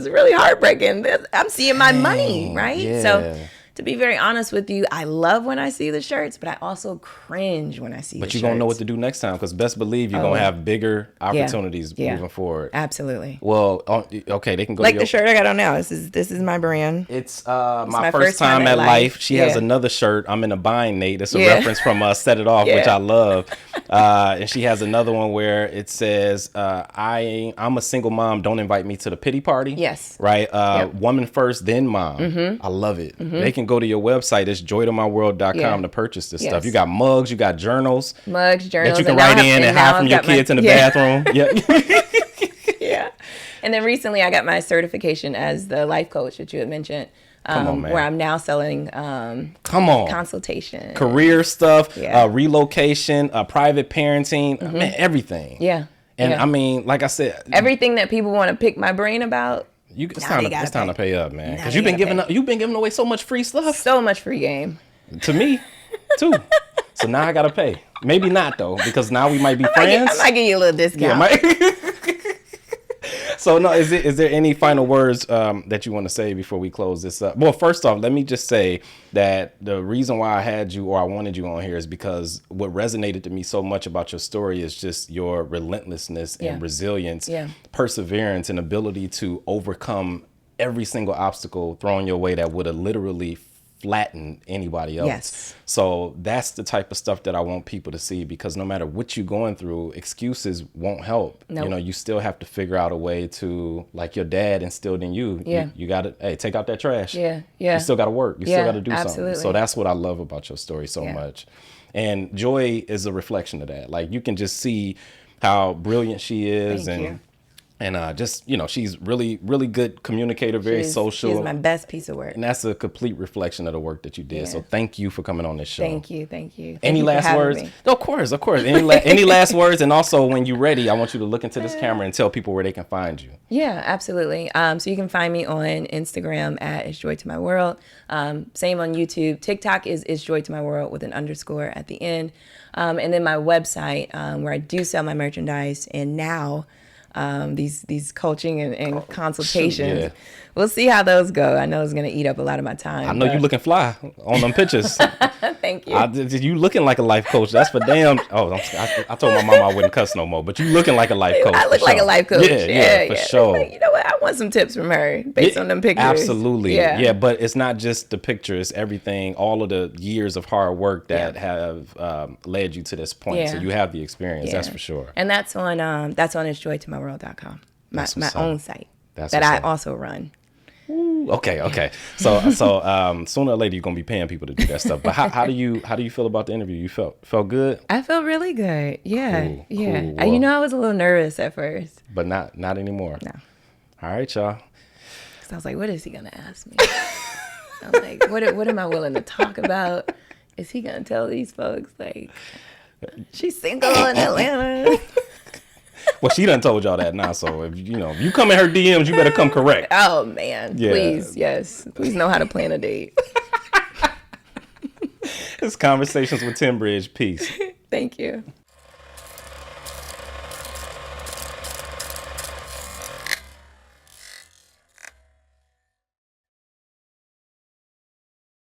B: really heartbreaking. I'm seeing my money, right?
A: Yeah.
B: So to be very honest with you, I love when I see the shirts, but I also cringe when I see the shirts.
A: But you're going to know what to do next time because best believe you're going to have bigger opportunities moving forward.
B: Absolutely.
A: Well, okay, they can go
B: like the shirt I got on now. This is my brand.
A: It's my first time at Life. She has another shirt. I'm in a bind, Nate. It's a reference from Set It Off, which I love. And she has another one where it says, I'm a single mom. Don't invite me to the pity party.
B: Yes.
A: Right? Woman first, then mom. I love it. They can go to your website. It's joytomyworld.com to purchase this stuff. You got mugs, you got journals.
B: Journals.
A: That you can write in and hide from your kids in the bathroom.
B: Yeah. And then recently I got my certification as the life coach that you had mentioned. Where I'm now selling consultation.
A: Career stuff, relocation, private parenting, man, everything.
B: Yeah.
A: And I mean, like I said,
B: everything that people want to pick my brain about.
A: It's time to pay up, man. Because you've been giving away so much free stuff.
B: So much free game.
A: To me, too. So now I gotta pay. Maybe not though, because now we might be friends.
B: I might give you a little discount.
A: So no, is there any final words that you want to say before we close this up? Well, first off, let me just say that the reason why I had you or I wanted you on here is because what resonated to me so much about your story is just your relentlessness and resilience, perseverance, and ability to overcome every single obstacle thrown your way that would have literally flattened anybody else.
B: Yes.
A: So that's the type of stuff that I want people to see, because no matter what you're going through, excuses won't help.
B: Nope.
A: You know, you still have to figure out a way to, like your dad instilled in you. You got to, hey, take out that trash.
B: Yeah.
A: You still got to work. You still got to do
B: absolutely.
A: something. So that's what I love about your story so much. And Joy is a reflection of that. Like you can just see how brilliant she is.
B: Thank you.
A: And just, you know, she's really, really good communicator, very social.
B: She's my best piece of work.
A: And that's a complete reflection of the work that you did. So thank you for coming on this show.
B: Thank you.
A: Any last words? No, of course. Any last words? And also, when you're ready, I want you to look into this camera and tell people where they can find you.
B: Yeah, absolutely. So you can find me on Instagram at It's Joy to My World. Same on YouTube. TikTok is It's Joy to My World with an underscore at the end. And then my website where I do sell my merchandise. And now these coaching and consultations.
A: Yeah.
B: We'll see how those go. I know it's going to eat up a lot of my time.
A: I know you looking fly on them pictures.
B: Thank you.
A: You looking like a life coach. That's for damn. Oh, I told my mom I wouldn't cuss no more, but you looking like a life coach.
B: I look like a life coach.
A: Yeah, for sure.
B: Like, you know what? I want some tips from her based on them pictures.
A: Absolutely. Yeah, but it's not just the pictures. Everything, all of the years of hard work that have led you to this point.
B: Yeah.
A: So you have the experience. That's for sure.
B: And that's on itsjoytomyworld.com, my own site that I also run.
A: Ooh, okay. So sooner or later you're gonna be paying people to do that stuff. But how do you feel about the interview? You felt good?
B: I felt really good. Yeah,
A: cool,
B: yeah.
A: Cool. Well,
B: you know, I was a little nervous at first,
A: but not anymore.
B: No.
A: All right, y'all.
B: Because I was like, what is he gonna ask me? I'm like, what am I willing to talk about? Is he gonna tell these folks like she's single in Atlanta?
A: Well, she done told y'all that now, so if you come in her DMs, you better come correct.
B: Oh man, please, yes, please know how to plan a date.
A: It's Conversations with TinBridge. Peace.
B: Thank you.